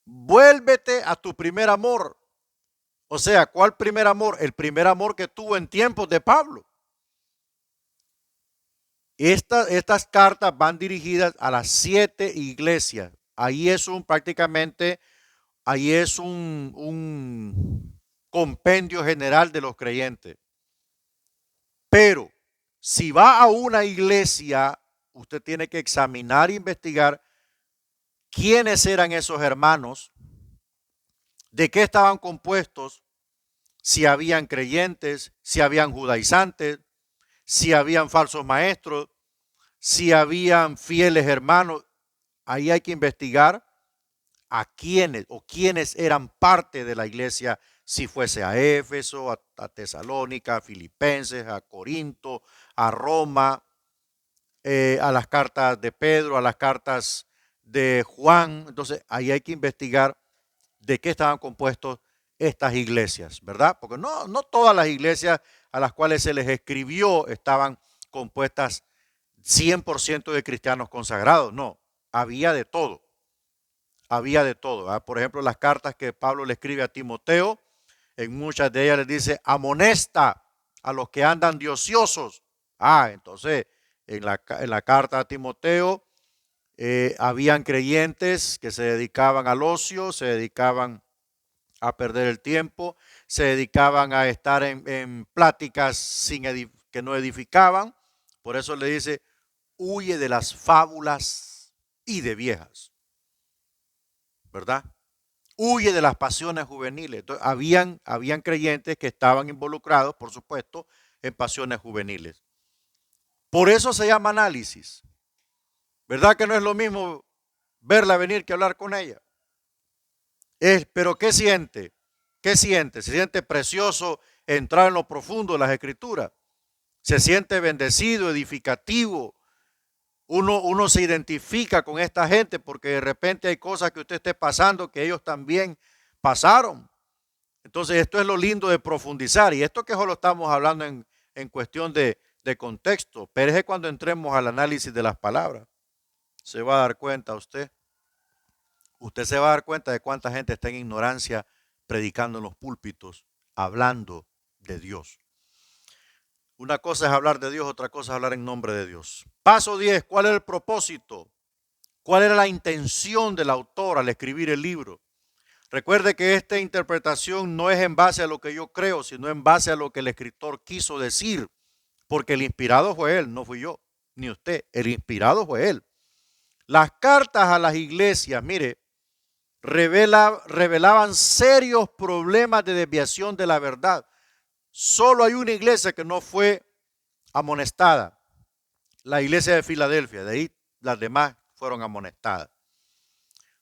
Vuélvete a tu primer amor. O sea, ¿cuál primer amor? El primer amor que tuvo en tiempos de Pablo. Estas cartas van dirigidas a las 7 iglesias. Ahí es prácticamente, ahí es un compendio general de los creyentes. Pero si va a una iglesia, usted tiene que examinar e investigar quiénes eran esos hermanos, de qué estaban compuestos, si habían creyentes, si habían judaizantes, si habían falsos maestros, si habían fieles hermanos. Ahí hay que investigar a quiénes o quiénes eran parte de la iglesia, si fuese a Éfeso, a Tesalónica, a Filipenses, a Corinto, a Roma, a las cartas de Pedro, a las cartas de Juan. Entonces ahí hay que investigar de qué estaban compuestos estas iglesias, ¿verdad? Porque no todas las iglesias a las cuales se les escribió estaban compuestas 100% de cristianos consagrados, no, había de todo. Había de todo. ¿Verdad? Por ejemplo, las cartas que Pablo le escribe a Timoteo, en muchas de ellas les dice, amonesta a los que andan de ociosos. Entonces, en la carta a Timoteo, habían creyentes que se dedicaban al ocio, se dedicaban a perder el tiempo, se dedicaban a estar en pláticas que no edificaban. Por eso le dice, huye de las fábulas y de viejas, ¿verdad? Huye de las pasiones juveniles. Entonces, habían creyentes que estaban involucrados, por supuesto, en pasiones juveniles. Por eso se llama análisis. ¿Verdad que no es lo mismo verla venir que hablar con ella? Pero ¿qué siente? ¿Qué siente? Se siente precioso entrar en lo profundo de las escrituras. Se siente bendecido, edificativo. Uno se identifica con esta gente porque de repente hay cosas que usted esté pasando que ellos también pasaron. Entonces esto es lo lindo de profundizar, y esto que solo estamos hablando en cuestión de contexto, pero es cuando entremos al análisis de las palabras, se va a dar cuenta usted se va a dar cuenta de cuánta gente está en ignorancia predicando en los púlpitos, hablando de Dios. Una cosa es hablar de Dios, otra cosa es hablar en nombre de Dios. Paso 10, ¿cuál era el propósito? ¿Cuál era la intención del autor al escribir el libro? Recuerde que esta interpretación no es en base a lo que yo creo, sino en base a lo que el escritor quiso decir, porque el inspirado fue él, no fui yo, ni usted, el inspirado fue él. Las cartas a las iglesias, mire, revelaban serios problemas de desviación de la verdad. Solo hay una iglesia que no fue amonestada, la iglesia de Filadelfia, de ahí las demás fueron amonestadas.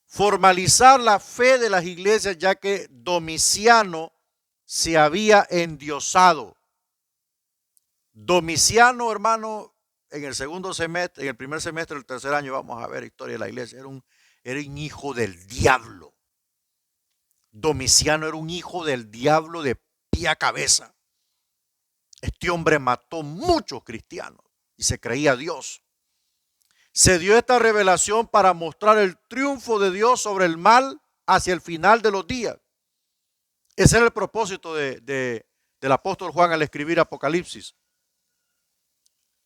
Formalizar la fe de las iglesias, ya que Domiciano se había endiosado. Domiciano, hermano, en el segundo semestre, en el primer semestre del tercer año, vamos a ver historia de la iglesia, era un hijo del diablo. Domiciano era un hijo del diablo de pie a cabeza. Este hombre mató muchos cristianos y se creía Dios. Se dio esta revelación para mostrar el triunfo de Dios sobre el mal hacia el final de los días. Ese era el propósito del apóstol Juan al escribir Apocalipsis.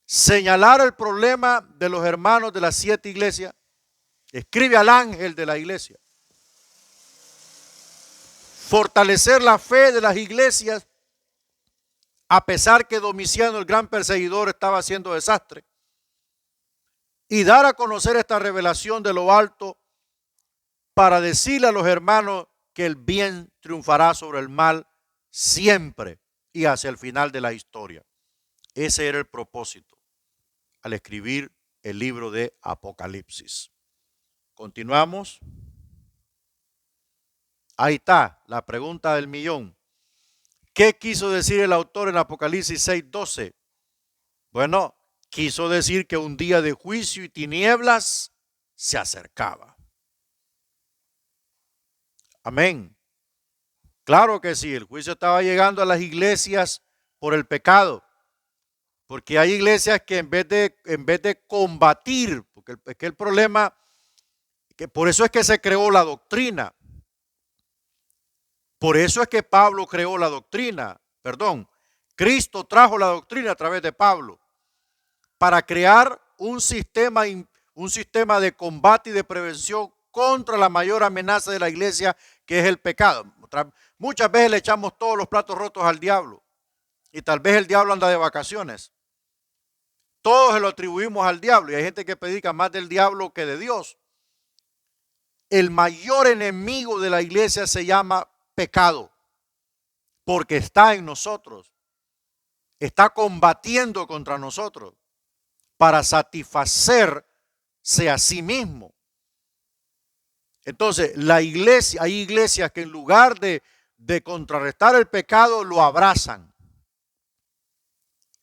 Señalar el problema de los hermanos de las 7 iglesias. Escribe al ángel de la iglesia. Fortalecer la fe de las iglesias, a pesar que Domiciano, el gran perseguidor, estaba haciendo desastre. Y dar a conocer esta revelación de lo alto para decirle a los hermanos que el bien triunfará sobre el mal siempre y hacia el final de la historia. Ese era el propósito al escribir el libro de Apocalipsis. Continuamos. Ahí está la pregunta del millón. ¿Qué quiso decir el autor en Apocalipsis 6:12? Bueno, quiso decir que un día de juicio y tinieblas se acercaba. Amén. Claro que sí, el juicio estaba llegando a las iglesias por el pecado. Porque hay iglesias que en vez de combatir, porque es que el problema, que por eso es que se creó la doctrina. Por eso es que Pablo creó la doctrina, perdón, Cristo trajo la doctrina a través de Pablo para crear un sistema de combate y de prevención contra la mayor amenaza de la iglesia, que es el pecado. Muchas veces le echamos todos los platos rotos al diablo y tal vez el diablo anda de vacaciones. Todos se lo atribuimos al diablo y hay gente que predica más del diablo que de Dios. El mayor enemigo de la iglesia se llama pecado, porque está en nosotros, está combatiendo contra nosotros para satisfacerse a sí mismo. Entonces, la iglesia, hay iglesias que en lugar de contrarrestar el pecado, lo abrazan.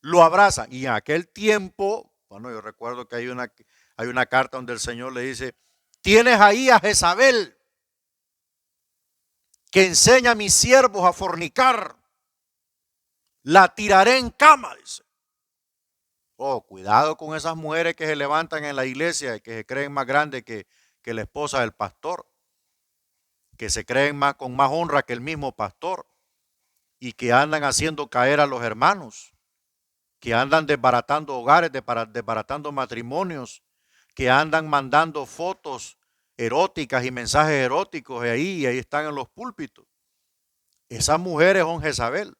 Lo abrazan. Y en aquel tiempo, bueno, yo recuerdo que hay una carta donde el Señor le dice, tienes ahí a Jezabel, que enseña a mis siervos a fornicar. La tiraré en cama, dice. Oh, cuidado con esas mujeres que se levantan en la iglesia y que se creen más grandes que la esposa del pastor, que se creen con más honra que el mismo pastor y que andan haciendo caer a los hermanos, que andan desbaratando hogares, desbaratando matrimonios, que andan mandando fotos eróticas y mensajes eróticos y ahí están en los púlpitos. Esas mujeres son Jezabel.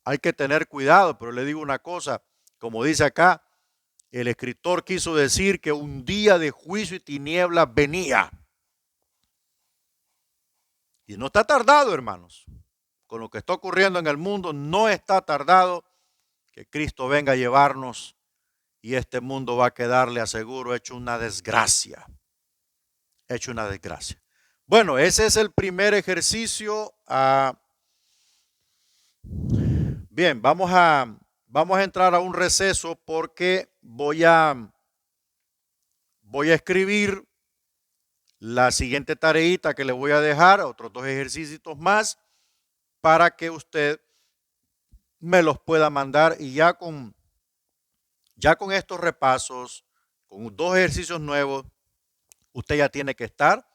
Hay que tener cuidado, pero le digo una cosa, como dice acá, el escritor quiso decir que un día de juicio y tinieblas venía. Y no está tardado, hermanos. Con lo que está ocurriendo en el mundo, no está tardado que Cristo venga a llevarnos y este mundo va a quedar, le aseguro, hecho una desgracia. Hecho una desgracia. Bueno, ese es el primer ejercicio. Bien, vamos a entrar a un receso porque voy a escribir la siguiente tareita que le voy a dejar, otros 2 ejercicios más, para que usted me los pueda mandar y ya con estos repasos, con 2 ejercicios nuevos, usted ya tiene que estar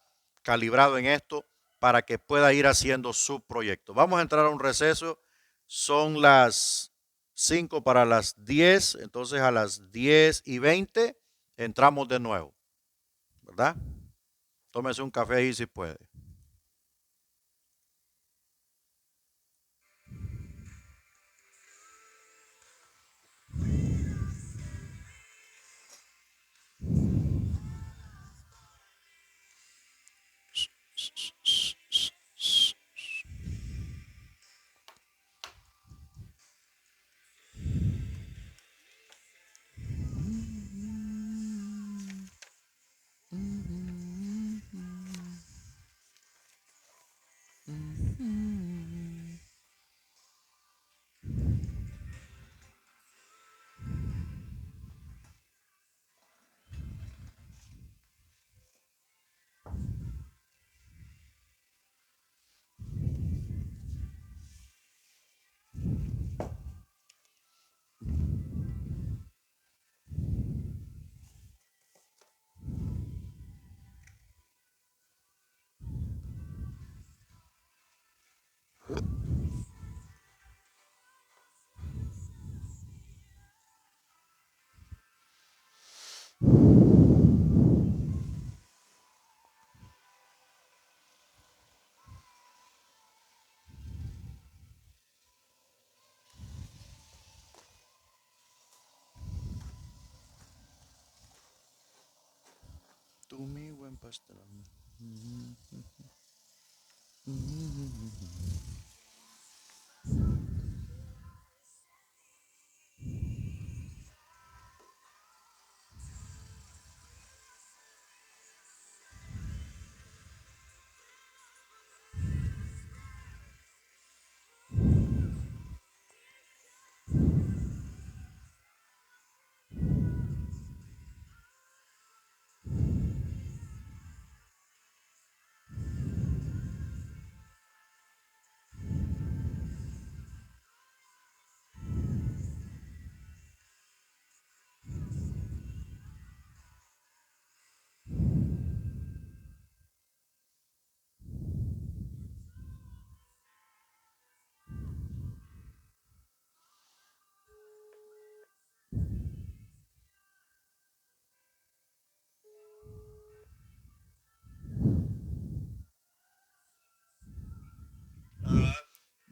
calibrado en esto para que pueda ir haciendo su proyecto. Vamos a entrar a un receso, son las 5 para las 10, entonces a las 10:20 entramos de nuevo, ¿verdad? Tómese un café ahí si puede. Tú mi buen pastor.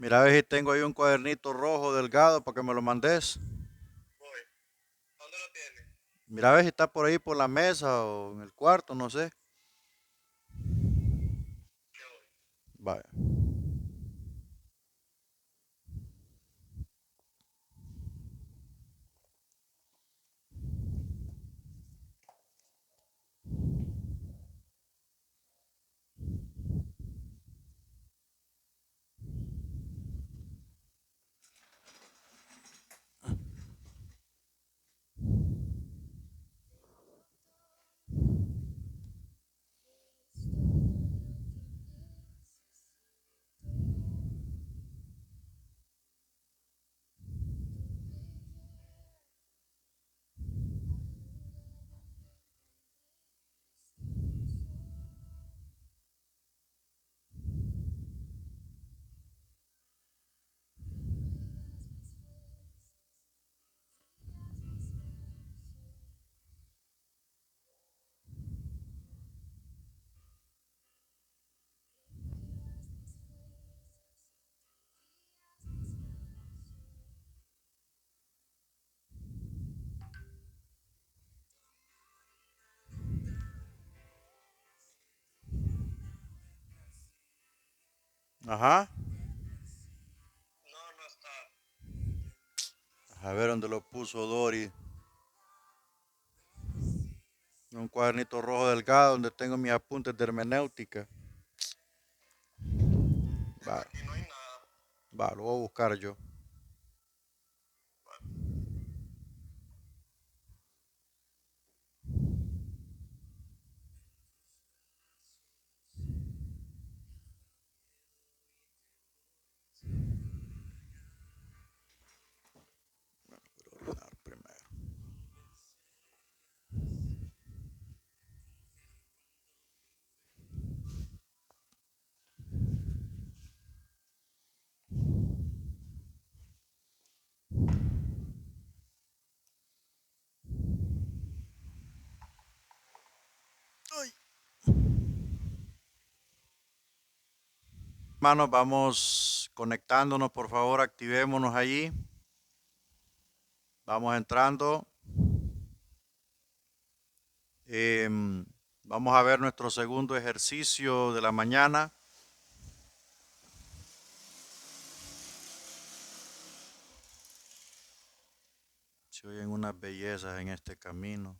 Mira a ver si tengo ahí un cuadernito rojo delgado para que me lo mandes. Voy. ¿Dónde lo tienes? Mira a ver si está por ahí por la mesa o en el cuarto, no sé. Ya voy. Vaya. Ajá. No, no está. A ver dónde lo puso Dori. Un cuadernito rojo delgado donde tengo mis apuntes de hermenéutica. Va, Aquí no hay nada. va, lo voy a buscar yo. Quiero ordenar primero. Ay. Hermanos, vamos conectándonos, por favor, activémonos allí. Vamos entrando. Vamos a ver nuestro segundo ejercicio de la mañana. Se oyen unas bellezas en este camino.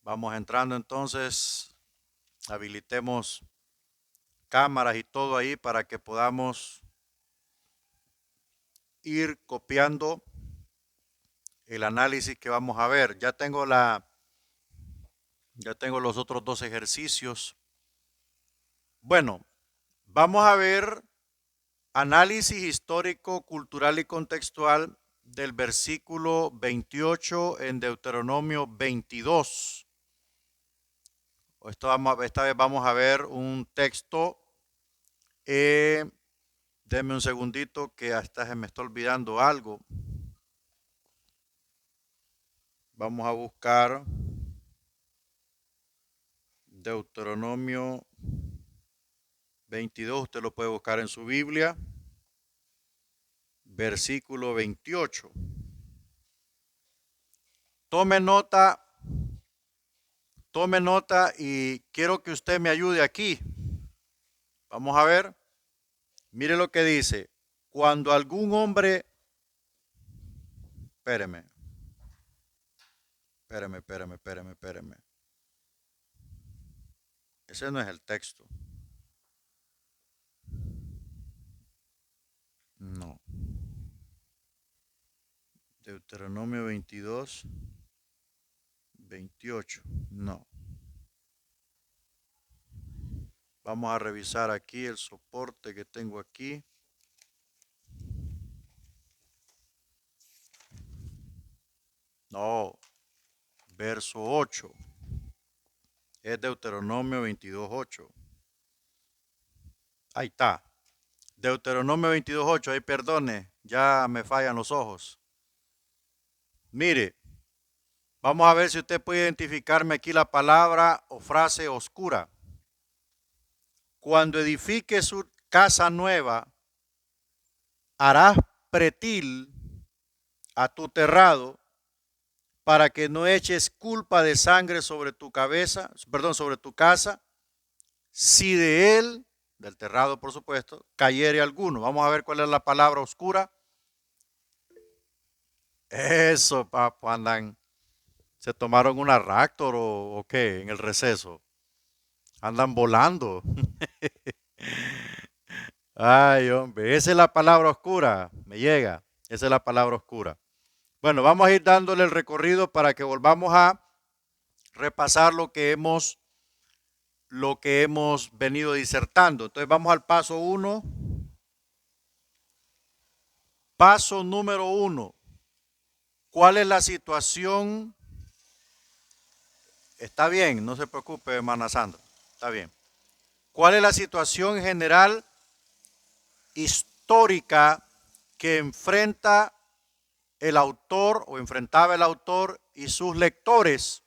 Vamos entrando entonces. Habilitemos cámaras y todo ahí para que podamos ir copiando el análisis que vamos a ver. Ya tengo los otros dos ejercicios. Bueno, vamos a ver análisis histórico, cultural y contextual del versículo 28 en Deuteronomio 22. Esta vez vamos a ver un texto. Denme un segundito que hasta se me está olvidando algo. Vamos a buscar Deuteronomio 22. Usted lo puede buscar en su Biblia. Versículo 28. Tome nota y quiero que usted me ayude aquí. Vamos a ver. Mire lo que dice. Cuando algún hombre... Espéreme. Ese no es el texto. No. Deuteronomio 22, 28. No. Vamos a revisar aquí el soporte que tengo aquí. No. Verso 8. Es Deuteronomio 22, 8. Ahí está. Deuteronomio 22, 8. Ahí perdone. Ya me fallan los ojos. Mire. Vamos a ver si usted puede identificarme aquí la palabra o frase oscura. cuando edifique su casa nueva, harás pretil a tu terrado para que no eches culpa de sangre sobre tu cabeza, perdón, sobre tu casa, si de él, del terrado por supuesto, cayere alguno. Vamos a ver cuál es la palabra oscura. Eso, papá, andan. ¿Se tomaron una Raptor o qué en el receso? Andan volando. Ay, hombre, esa es la palabra oscura. Me llega. Esa es la palabra oscura. Bueno, vamos a ir dándole el recorrido para que volvamos a repasar lo que hemos venido disertando. Entonces vamos al paso 1. Paso número 1. ¿Cuál es la situación? Está bien, no se preocupe, hermana Sandra. Está bien. ¿Cuál es la situación general histórica que enfrenta el autor o enfrentaba el autor y sus lectores?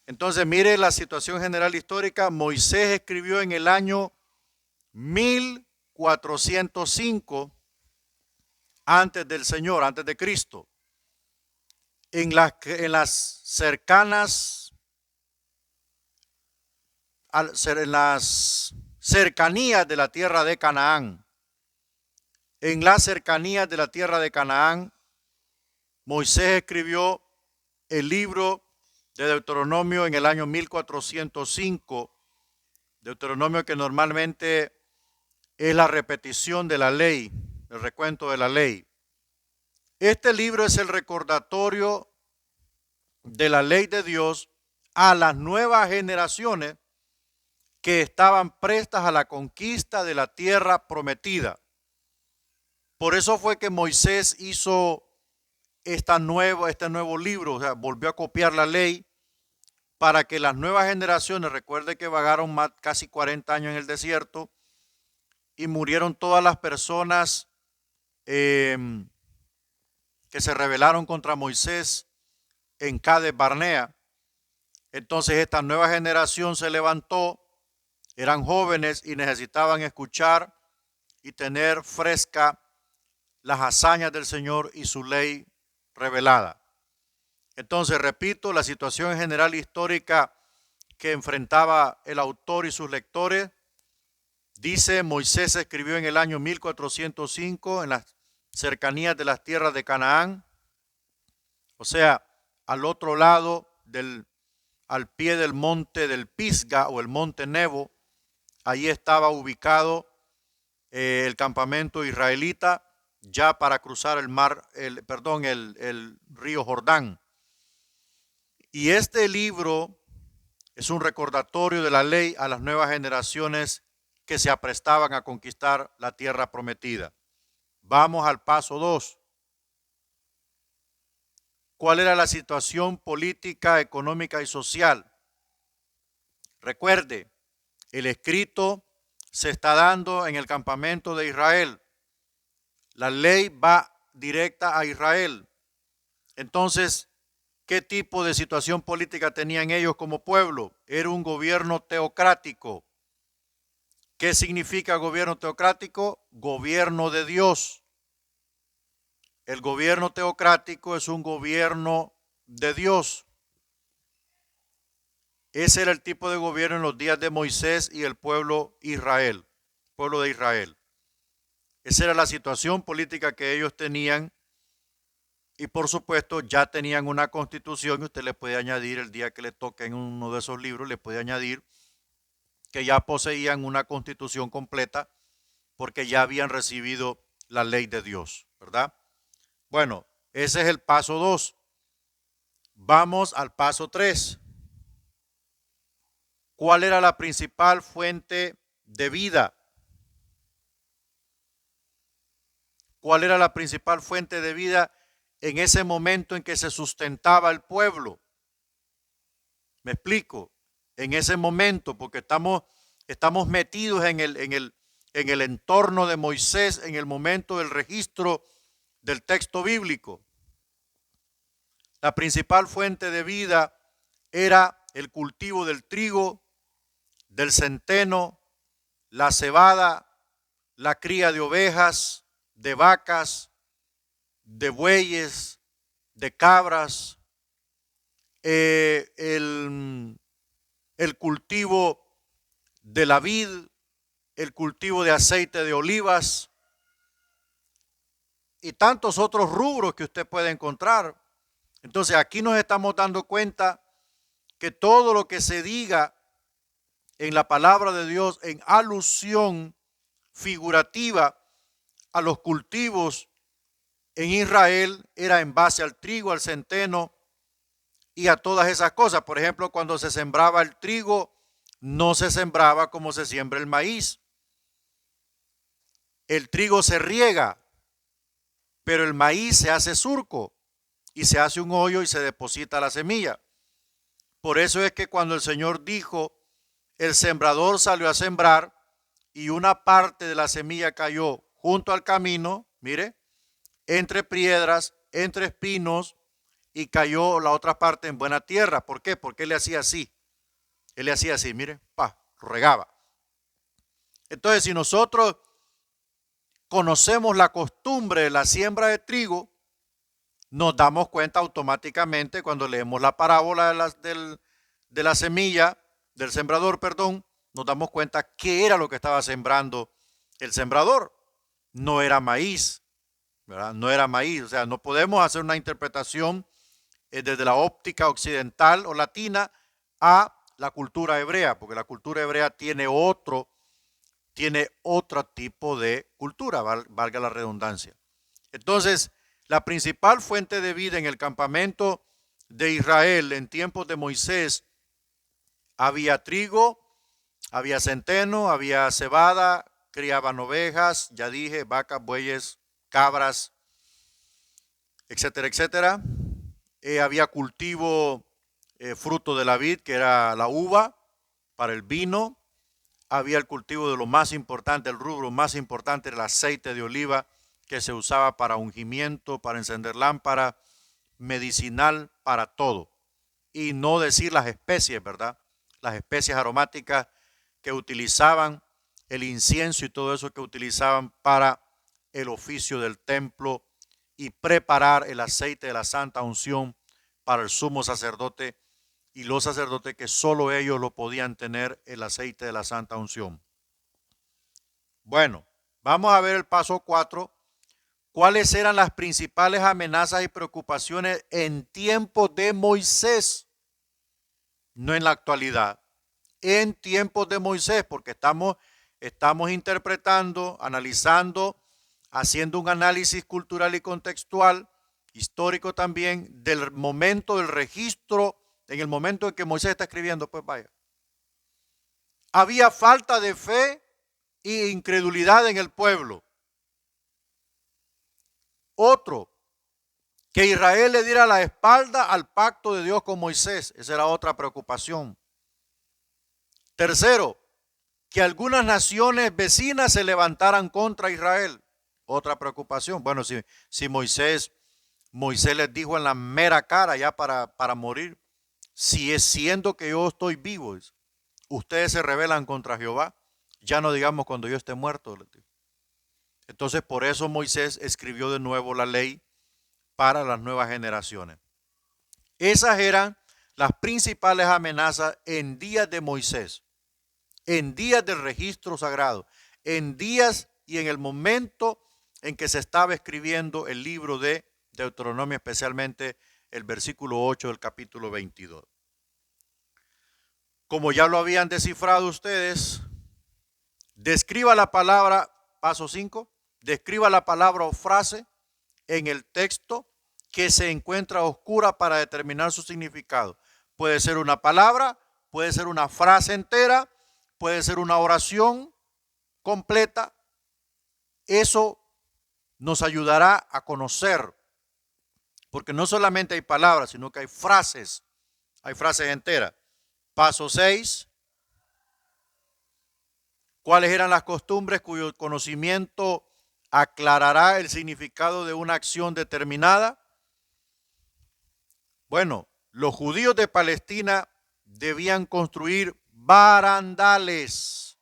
Entonces, mire la situación general histórica. Moisés escribió en el año 1405 antes del Señor, antes de Cristo. En las cercanías de la tierra de Canaán. En las cercanías de la tierra de Canaán, Moisés escribió el libro de Deuteronomio en el año 1405, Deuteronomio que normalmente es la repetición de la ley, el recuento de la ley. Este libro es el recordatorio de la ley de Dios a las nuevas generaciones que estaban prestas a la conquista de la tierra prometida. Por eso fue que Moisés hizo este nuevo libro, o sea, volvió a copiar la ley para que las nuevas generaciones, recuerde que vagaron casi 40 años en el desierto y murieron todas las personas que se rebelaron contra Moisés en Cades Barnea. Entonces esta nueva generación se levantó, eran jóvenes y necesitaban escuchar y tener fresca las hazañas del Señor y su ley revelada. Entonces, repito, la situación general histórica que enfrentaba el autor y sus lectores, dice: Moisés escribió en el año 1405 en las cercanías de las tierras de Canaán, o sea, al otro lado al pie del monte del Pisga o el monte Nebo. Allí estaba ubicado el campamento israelita ya para cruzar el río Jordán. Y este libro es un recordatorio de la ley a las nuevas generaciones que se aprestaban a conquistar la tierra prometida. Vamos al paso 2. ¿Cuál era la situación política, económica y social? Recuerde, el escrito se está dando en el campamento de Israel. La ley va directa a Israel. Entonces, ¿qué tipo de situación política tenían ellos como pueblo? Era un gobierno teocrático. ¿Qué significa gobierno teocrático? Gobierno de Dios. El gobierno teocrático es un gobierno de Dios. Ese era el tipo de gobierno en los días de Moisés y el pueblo Israel, pueblo de Israel. Esa era la situación política que ellos tenían. Y por supuesto ya tenían una constitución, y usted le puede añadir el día que le toque en uno de esos libros, le puede añadir que ya poseían una constitución completa porque ya habían recibido la ley de Dios, ¿verdad? Bueno, ese es el paso 2. Vamos al paso 3. ¿Cuál era la principal fuente de vida? ¿Cuál era la principal fuente de vida en ese momento en que se sustentaba el pueblo? Me explico. En ese momento, porque estamos metidos en el entorno de Moisés, en el momento del registro del texto bíblico. La principal fuente de vida era el cultivo del trigo, del centeno, la cebada, la cría de ovejas, de vacas, de bueyes, de cabras, el cultivo de la vid, el cultivo de aceite de olivas y tantos otros rubros que usted puede encontrar. Entonces aquí nos estamos dando cuenta que todo lo que se diga en la palabra de Dios en alusión figurativa a los cultivos en Israel era en base al trigo, al centeno y a todas esas cosas. Por ejemplo, cuando se sembraba el trigo, no se sembraba como se siembra el maíz. El trigo se riega, pero el maíz se hace surco y se hace un hoyo y se deposita la semilla. Por eso es que cuando el Señor dijo, el sembrador salió a sembrar y una parte de la semilla cayó junto al camino, mire, entre piedras, entre espinos, y cayó la otra parte en buena tierra. ¿Por qué? Porque él le hacía así. Él le hacía así, mire, regaba. Entonces, si nosotros conocemos la costumbre de la siembra de trigo, nos damos cuenta automáticamente cuando leemos la parábola de la semilla, del sembrador, perdón, nos damos cuenta qué era lo que estaba sembrando el sembrador. No era maíz, ¿verdad? No era maíz. O sea, no podemos hacer una interpretación desde la óptica occidental o latina a la cultura hebrea, porque la cultura hebrea tiene otro tipo de cultura, valga la redundancia. Entonces, la principal fuente de vida en el campamento de Israel en tiempos de Moisés, había trigo, había centeno, había cebada, criaban ovejas, ya dije, vacas, bueyes, cabras, etcétera, etcétera. Había cultivo fruto de la vid, que era la uva, para el vino. Había el cultivo de lo más importante, el rubro más importante, el aceite de oliva, que se usaba para ungimiento, para encender lámparas, medicinal, para todo. Y no decir las especies, ¿verdad? Las especies aromáticas que utilizaban, el incienso y todo eso que utilizaban para el oficio del templo y preparar el aceite de la santa unción para el sumo sacerdote y los sacerdotes, que solo ellos lo podían tener, el aceite de la santa unción. Bueno, vamos a ver el paso 4. ¿Cuáles eran las principales amenazas y preocupaciones en tiempos de Moisés? No en la actualidad, en tiempos de Moisés, porque estamos interpretando, analizando, haciendo un análisis cultural y contextual, histórico también, del momento del registro, en el momento en que Moisés está escribiendo, pues vaya. Había falta de fe e incredulidad en el pueblo. Otro, que Israel le diera la espalda al pacto de Dios con Moisés. Esa era otra preocupación. Tercero, que algunas naciones vecinas se levantaran contra Israel. Otra preocupación. Bueno, si Moisés les dijo en la mera cara ya para morir, si es siendo que yo estoy vivo, ustedes se rebelan contra Jehová, ya no digamos cuando yo esté muerto. Entonces por eso Moisés escribió de nuevo la ley para las nuevas generaciones. Esas eran las principales amenazas en días de Moisés, en días del registro sagrado, en días y en el momento en que se estaba escribiendo el libro de Deuteronomio, especialmente el versículo 8 del capítulo 22. Como ya lo habían descifrado ustedes, describa la palabra, paso 5, describa la palabra o frase en el texto que se encuentra oscura para determinar su significado. Puede ser una palabra, puede ser una frase entera, puede ser una oración completa. Eso nos ayudará a conocer, porque no solamente hay palabras, sino que hay frases enteras. Paso 6. ¿Cuáles eran las costumbres cuyo conocimiento aclarará el significado de una acción determinada? Bueno, los judíos de Palestina debían construir barandales.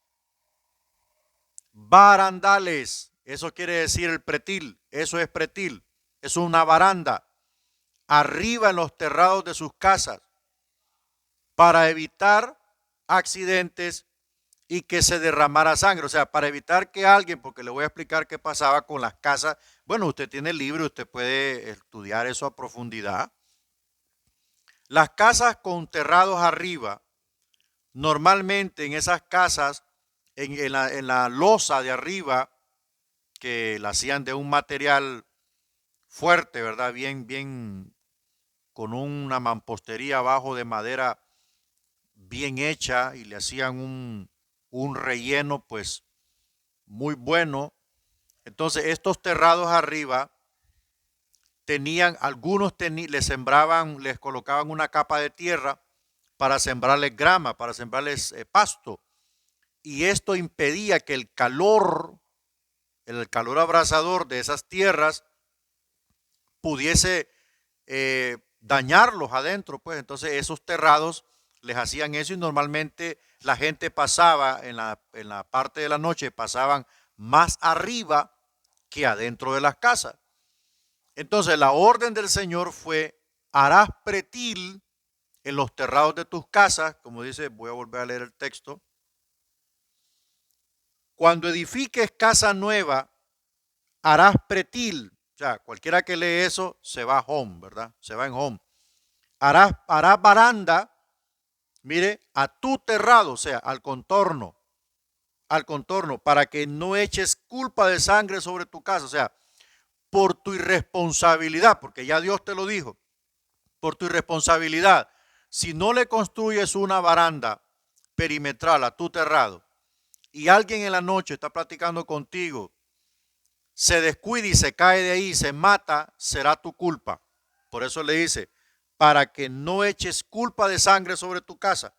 barandales. Eso quiere decir el pretil. Eso es pretil. Es una baranda arriba en los terrados de sus casas para evitar accidentes y que se derramara sangre. O sea, para evitar que alguien, porque le voy a explicar qué pasaba con las casas. Bueno, usted tiene el libro, usted puede estudiar eso a profundidad. Las casas con terrados arriba, normalmente en esas casas, en la losa de arriba, que la hacían de un material fuerte, ¿verdad? Bien, con una mampostería abajo de madera bien hecha y le hacían un relleno pues muy bueno. Entonces estos terrados arriba tenían, algunos les sembraban, les colocaban una capa de tierra para sembrarles grama, para sembrarles pasto. Y esto impedía que el calor abrasador de esas tierras pudiese dañarlos adentro, pues entonces esos terrados les hacían eso y normalmente la gente pasaba en la parte de la noche, pasaban más arriba que adentro de las casas. Entonces la orden del Señor fue: harás pretil en los terrados de tus casas, como dice, voy a volver a leer el texto. Cuando edifiques casa nueva, harás pretil. O sea, cualquiera que lee eso se va a home, ¿verdad? Se va en home. Harás baranda, mire, a tu terrado, o sea, al contorno, para que no eches culpa de sangre sobre tu casa. O sea, por tu irresponsabilidad, porque ya Dios te lo dijo, por tu irresponsabilidad, si no le construyes una baranda perimetral a tu terrado y alguien en la noche está platicando contigo, se descuida y se cae de ahí, se mata, será tu culpa. Por eso le dice, para que no eches culpa de sangre sobre tu casa,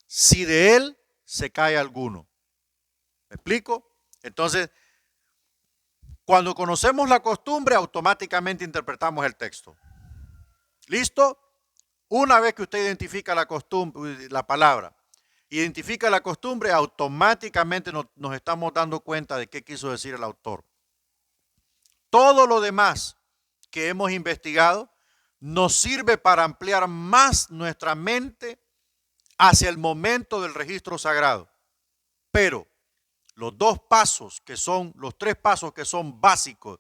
si de él se cae alguno. ¿Me explico? Entonces, cuando conocemos la costumbre, automáticamente interpretamos el texto. ¿Listo? Una vez que usted identifica la costumbre, la palabra, identifica la costumbre, automáticamente nos estamos dando cuenta de qué quiso decir el autor. Todo lo demás que hemos investigado nos sirve para ampliar más nuestra mente hacia el momento del registro sagrado. Pero los tres pasos que son básicos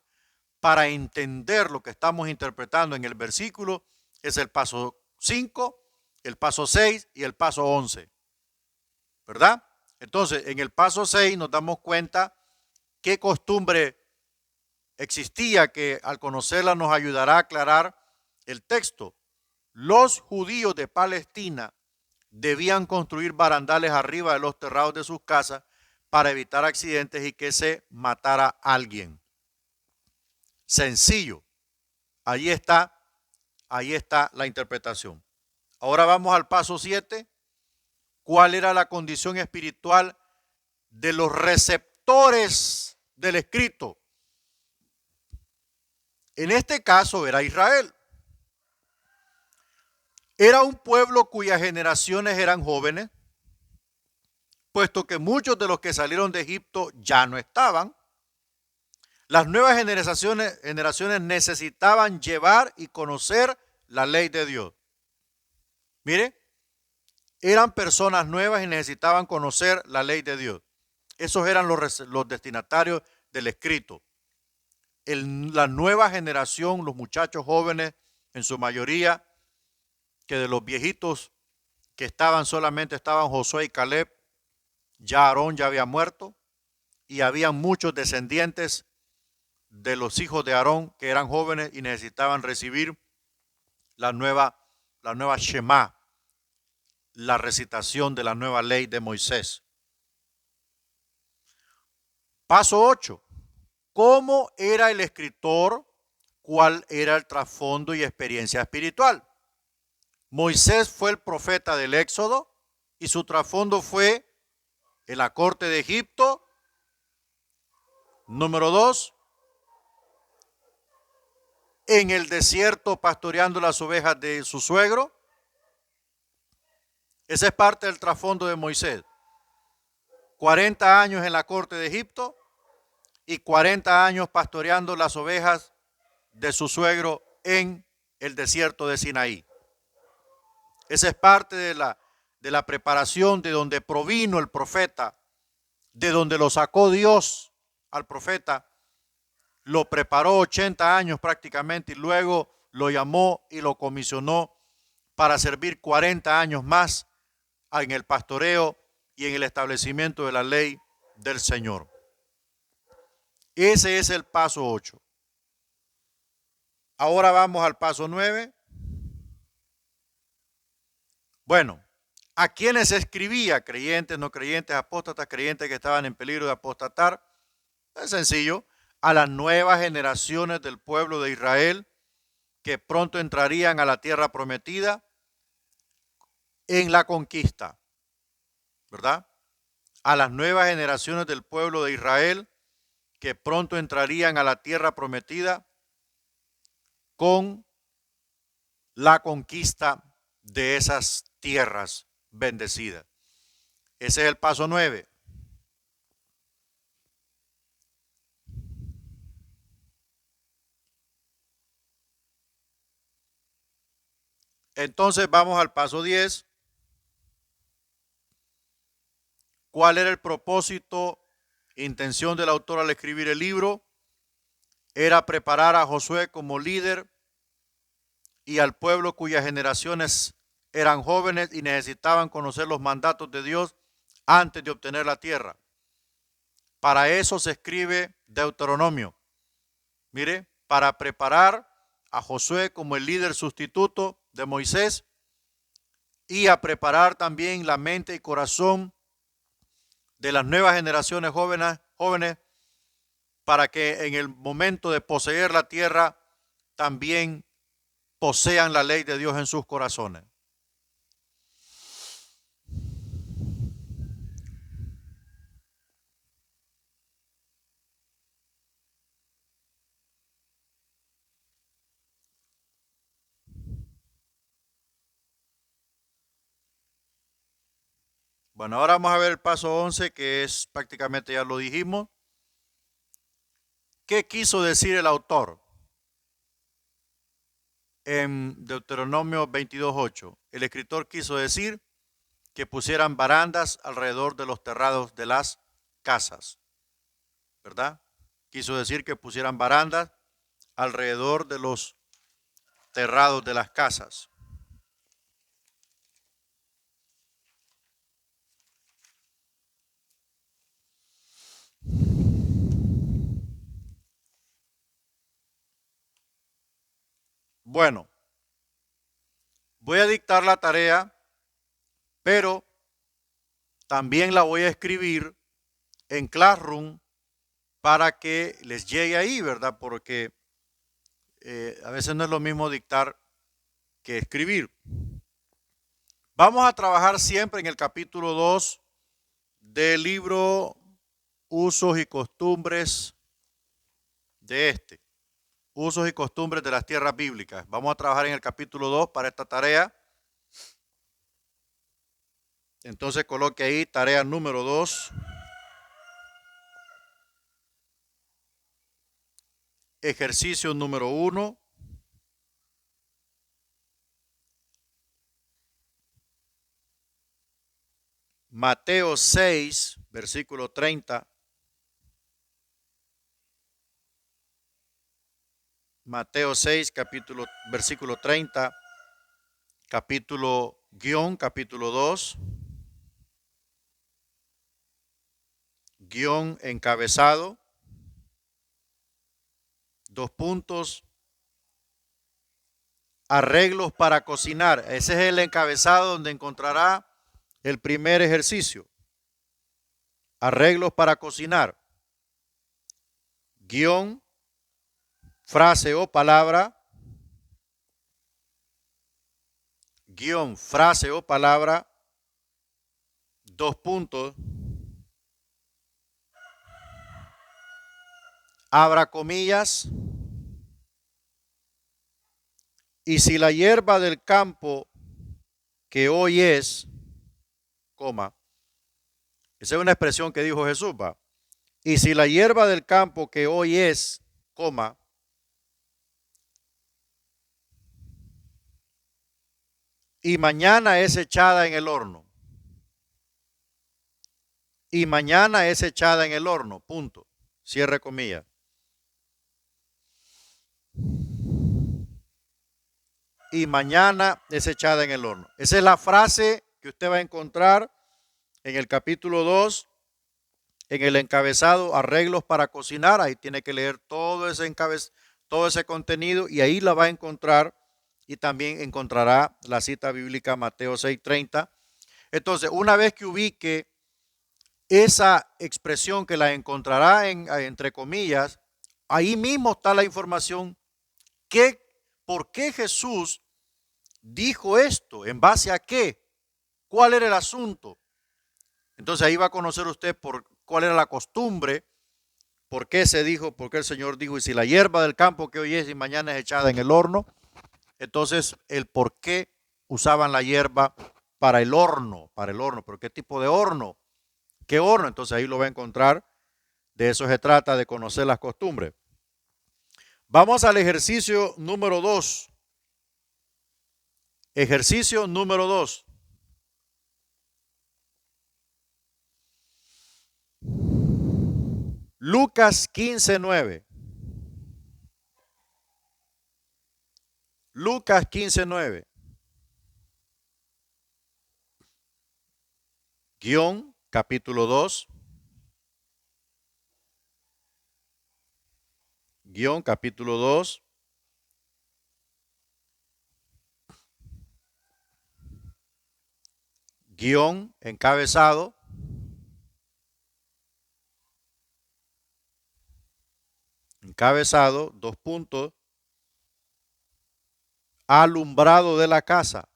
para entender lo que estamos interpretando en el versículo es el paso 5, el paso 6 y el paso 11. ¿Verdad? Entonces, en el paso 6 nos damos cuenta qué costumbre existía que al conocerla nos ayudará a aclarar el texto. Los judíos de Palestina debían construir barandales arriba de los terrados de sus casas para evitar accidentes y que se matara alguien. Sencillo. Ahí está la interpretación. Ahora vamos al paso 7. ¿Cuál era la condición espiritual de los receptores del escrito? En este caso era Israel. Era un pueblo cuyas generaciones eran jóvenes, puesto que muchos de los que salieron de Egipto ya no estaban. Las nuevas generaciones necesitaban llevar y conocer la ley de Dios. Mire, eran personas nuevas y necesitaban conocer la ley de Dios. Esos eran los destinatarios del escrito. La nueva generación, los muchachos jóvenes, en su mayoría, que de los viejitos que estaban Josué y Caleb, ya Aarón ya había muerto, y había muchos descendientes de los hijos de Aarón que eran jóvenes y necesitaban recibir la nueva Shema, la recitación de la nueva ley de Moisés. Paso 8. ¿Cómo era el escritor? ¿Cuál era el trasfondo y experiencia espiritual? Moisés fue el profeta del Éxodo y su trasfondo fue en la corte de Egipto. Número 2, en el desierto pastoreando las ovejas de su suegro. Esa es parte del trasfondo de Moisés. 40 años en la corte de Egipto y 40 años pastoreando las ovejas de su suegro en el desierto de Sinaí. Esa es parte de la preparación de donde provino el profeta, de donde lo sacó Dios al profeta. Lo preparó 80 años prácticamente y luego lo llamó y lo comisionó para servir 40 años más en el pastoreo y en el establecimiento de la ley del Señor. Ese es el paso 8. Ahora vamos al paso 9. Bueno, ¿a quiénes escribía? Creyentes, no creyentes, apóstatas, creyentes que estaban en peligro de apostatar. Es sencillo, a las nuevas generaciones del pueblo de Israel que pronto entrarían a la tierra prometida en la conquista, ¿verdad? A las nuevas generaciones del pueblo de Israel que pronto entrarían a la tierra prometida con la conquista de esas tierras bendecidas. Ese es el paso 9. Entonces vamos al paso 10. ¿Cuál era el propósito, intención del autor al escribir el libro? Era preparar a Josué como líder y al pueblo cuyas generaciones eran jóvenes y necesitaban conocer los mandatos de Dios antes de obtener la tierra. Para eso se escribe Deuteronomio. Mire, para preparar a Josué como el líder sustituto de Moisés y a preparar también la mente y corazón de las nuevas generaciones jóvenes para que en el momento de poseer la tierra también posean la ley de Dios en sus corazones. Bueno, ahora vamos a ver el paso 11, que es prácticamente ya lo dijimos. ¿Qué quiso decir el autor? En Deuteronomio 22:8, el escritor quiso decir que pusieran barandas alrededor de los terrados de las casas, ¿verdad? Quiso decir que pusieran barandas alrededor de los terrados de las casas. Bueno, voy a dictar la tarea, pero también la voy a escribir en Classroom para que les llegue ahí, ¿verdad? Porque a veces no es lo mismo dictar que escribir. Vamos a trabajar siempre en el capítulo 2 del libro Usos y Costumbres Usos y Costumbres de las Tierras Bíblicas. Vamos a trabajar en el capítulo 2 para esta tarea. Entonces coloque ahí tarea número 2. Ejercicio número 1. Mateo 6, versículo 30. Mateo 6, versículo 30. Capítulo 2. Encabezado. 2 puntos. Arreglos para cocinar. Ese es el encabezado donde encontrará el primer ejercicio. Arreglos para cocinar. Frase o palabra. Frase o palabra. 2 puntos. Abra comillas. Y si la hierba del campo que hoy es, coma, Esa es una expresión que dijo Jesús, va. Y si la hierba del campo que hoy es, coma, y mañana es echada en el horno. Y mañana es echada en el horno, punto. Cierre comillas. Y mañana es echada en el horno. Esa es la frase que usted va a encontrar en el capítulo 2, en el encabezado Arreglos para cocinar. Ahí tiene que leer todo ese contenido y ahí la va a encontrar, y también encontrará la cita bíblica Mateo 6:30. Entonces, una vez que ubique esa expresión, que la encontrará entre comillas, ahí mismo está la información por qué Jesús dijo esto, en base a qué, cuál era el asunto. Entonces ahí va a conocer usted cuál era la costumbre, por qué se dijo, por qué el Señor dijo, y si la hierba del campo que hoy es y mañana es echada en el horno. Entonces el por qué usaban la hierba para el horno, pero qué tipo de horno, qué horno. Entonces ahí lo va a encontrar. De eso se trata, de conocer las costumbres. Vamos al ejercicio número 2. Ejercicio número 2. Lucas 15:9. Lucas 15:9. Guión capítulo 2. Guión capítulo 2. Guión encabezado. Encabezado, 2 puntos. Alumbrado de la casa.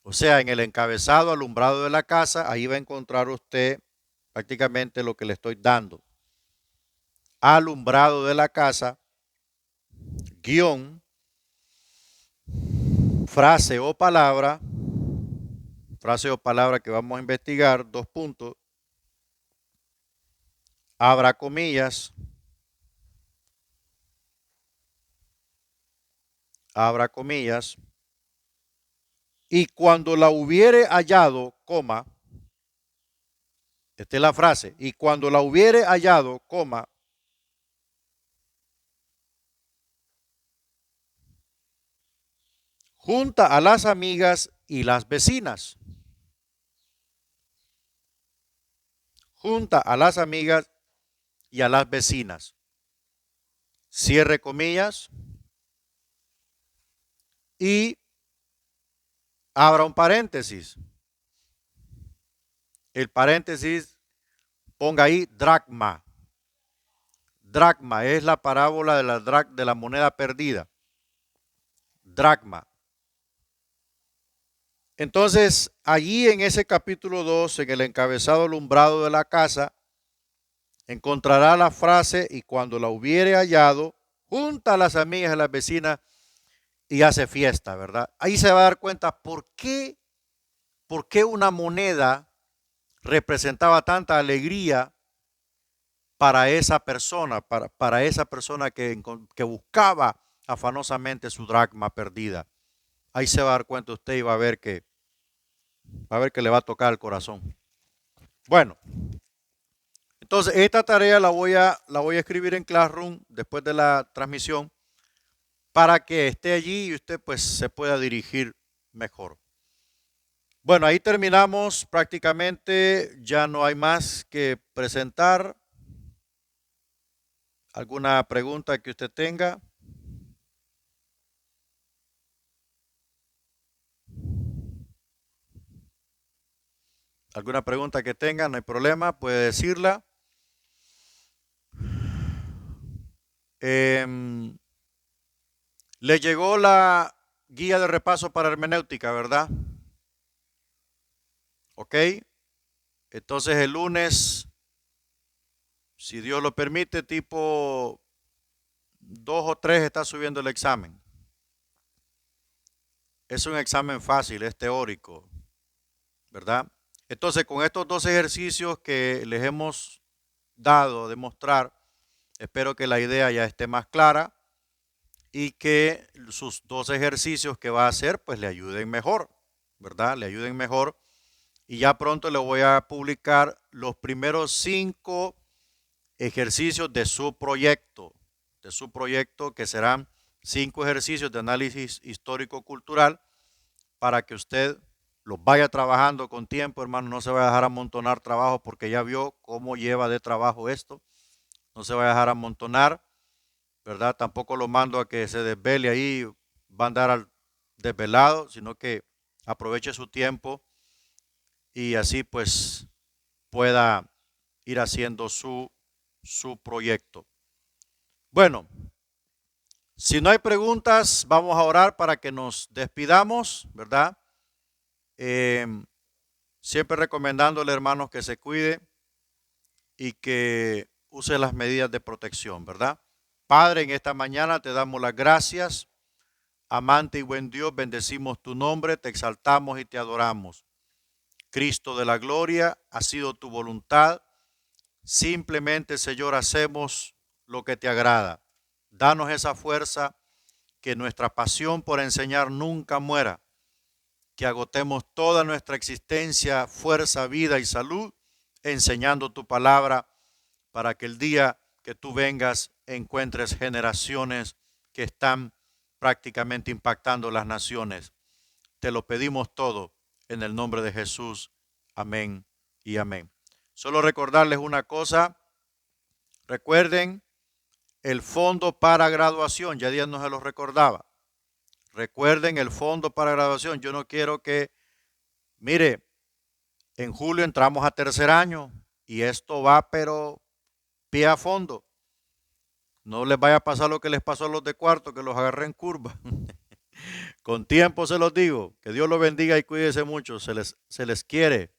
O sea, en el encabezado alumbrado de la casa, ahí va a encontrar usted prácticamente lo que le estoy dando. Alumbrado de la casa, guión, frase o palabra que vamos a investigar, 2 puntos, abra comillas, y cuando la hubiere hallado, coma, esta es la frase, y cuando la hubiere hallado, coma, junta a las amigas y las vecinas. Junta a las amigas y a las vecinas. Cierre comillas. Y abra un paréntesis. El paréntesis, ponga ahí dracma. Dracma es la parábola de la moneda perdida. Dracma. Entonces, allí en ese capítulo 2, en el encabezado alumbrado de la casa, encontrará la frase, y cuando la hubiere hallado, junta a las amigas y a las vecinas y hace fiesta, ¿verdad? Ahí se va a dar cuenta por qué una moneda representaba tanta alegría para esa persona, para esa persona que buscaba afanosamente su dracma perdida. Ahí se va a dar cuenta usted y va a ver que le va a tocar el corazón. Bueno, entonces esta tarea la voy a escribir en Classroom después de la transmisión, para que esté allí y usted pues se pueda dirigir mejor. Bueno, ahí terminamos prácticamente, ya no hay más que presentar. ¿Alguna pregunta que usted tenga? ¿Alguna pregunta que tenga? No hay problema, puede decirla. Le llegó la guía de repaso para hermenéutica, ¿verdad? Ok. Entonces el lunes, si Dios lo permite, tipo 2 o 3 está subiendo el examen. Es un examen fácil, es teórico, ¿verdad? Entonces, con estos dos ejercicios que les hemos dado de mostrar, espero que la idea ya esté más clara y que sus dos ejercicios que va a hacer, pues le ayuden mejor, ¿verdad? Le ayuden mejor. Y ya pronto le voy a publicar los primeros 5 ejercicios de su proyecto, que serán 5 ejercicios de análisis histórico-cultural para que usted los vaya trabajando con tiempo, hermano. No se vaya a dejar amontonar trabajo porque ya vio cómo lleva de trabajo esto. No se vaya a dejar amontonar, ¿verdad? Tampoco lo mando a que se desvele ahí, va a andar al desvelado, sino que aproveche su tiempo y así pues pueda ir haciendo su proyecto. Bueno, si no hay preguntas, vamos a orar para que nos despidamos, ¿verdad? Siempre recomendándole, hermanos, que se cuide y que use las medidas de protección, ¿verdad? Padre, en esta mañana te damos las gracias. Amante y buen Dios, bendecimos tu nombre, te exaltamos y te adoramos. Cristo de la gloria, ha sido tu voluntad. Simplemente, Señor, hacemos lo que te agrada. Danos esa fuerza, que nuestra pasión por enseñar nunca muera, que agotemos toda nuestra existencia, fuerza, vida y salud, enseñando tu palabra, para que el día que tú vengas encuentres generaciones que están prácticamente impactando las naciones. Te lo pedimos todo en el nombre de Jesús. Amén y amén. Solo recordarles una cosa. Recuerden el fondo para graduación. Ya Díaz no se los recordaba. Recuerden el fondo para graduación. Yo no quiero que, mire, en julio entramos a tercer año y esto va pero pie a fondo. No les vaya a pasar lo que les pasó a los de cuarto, que los agarré en curva. Con tiempo se los digo. Que Dios los bendiga y cuídense mucho. Se les quiere.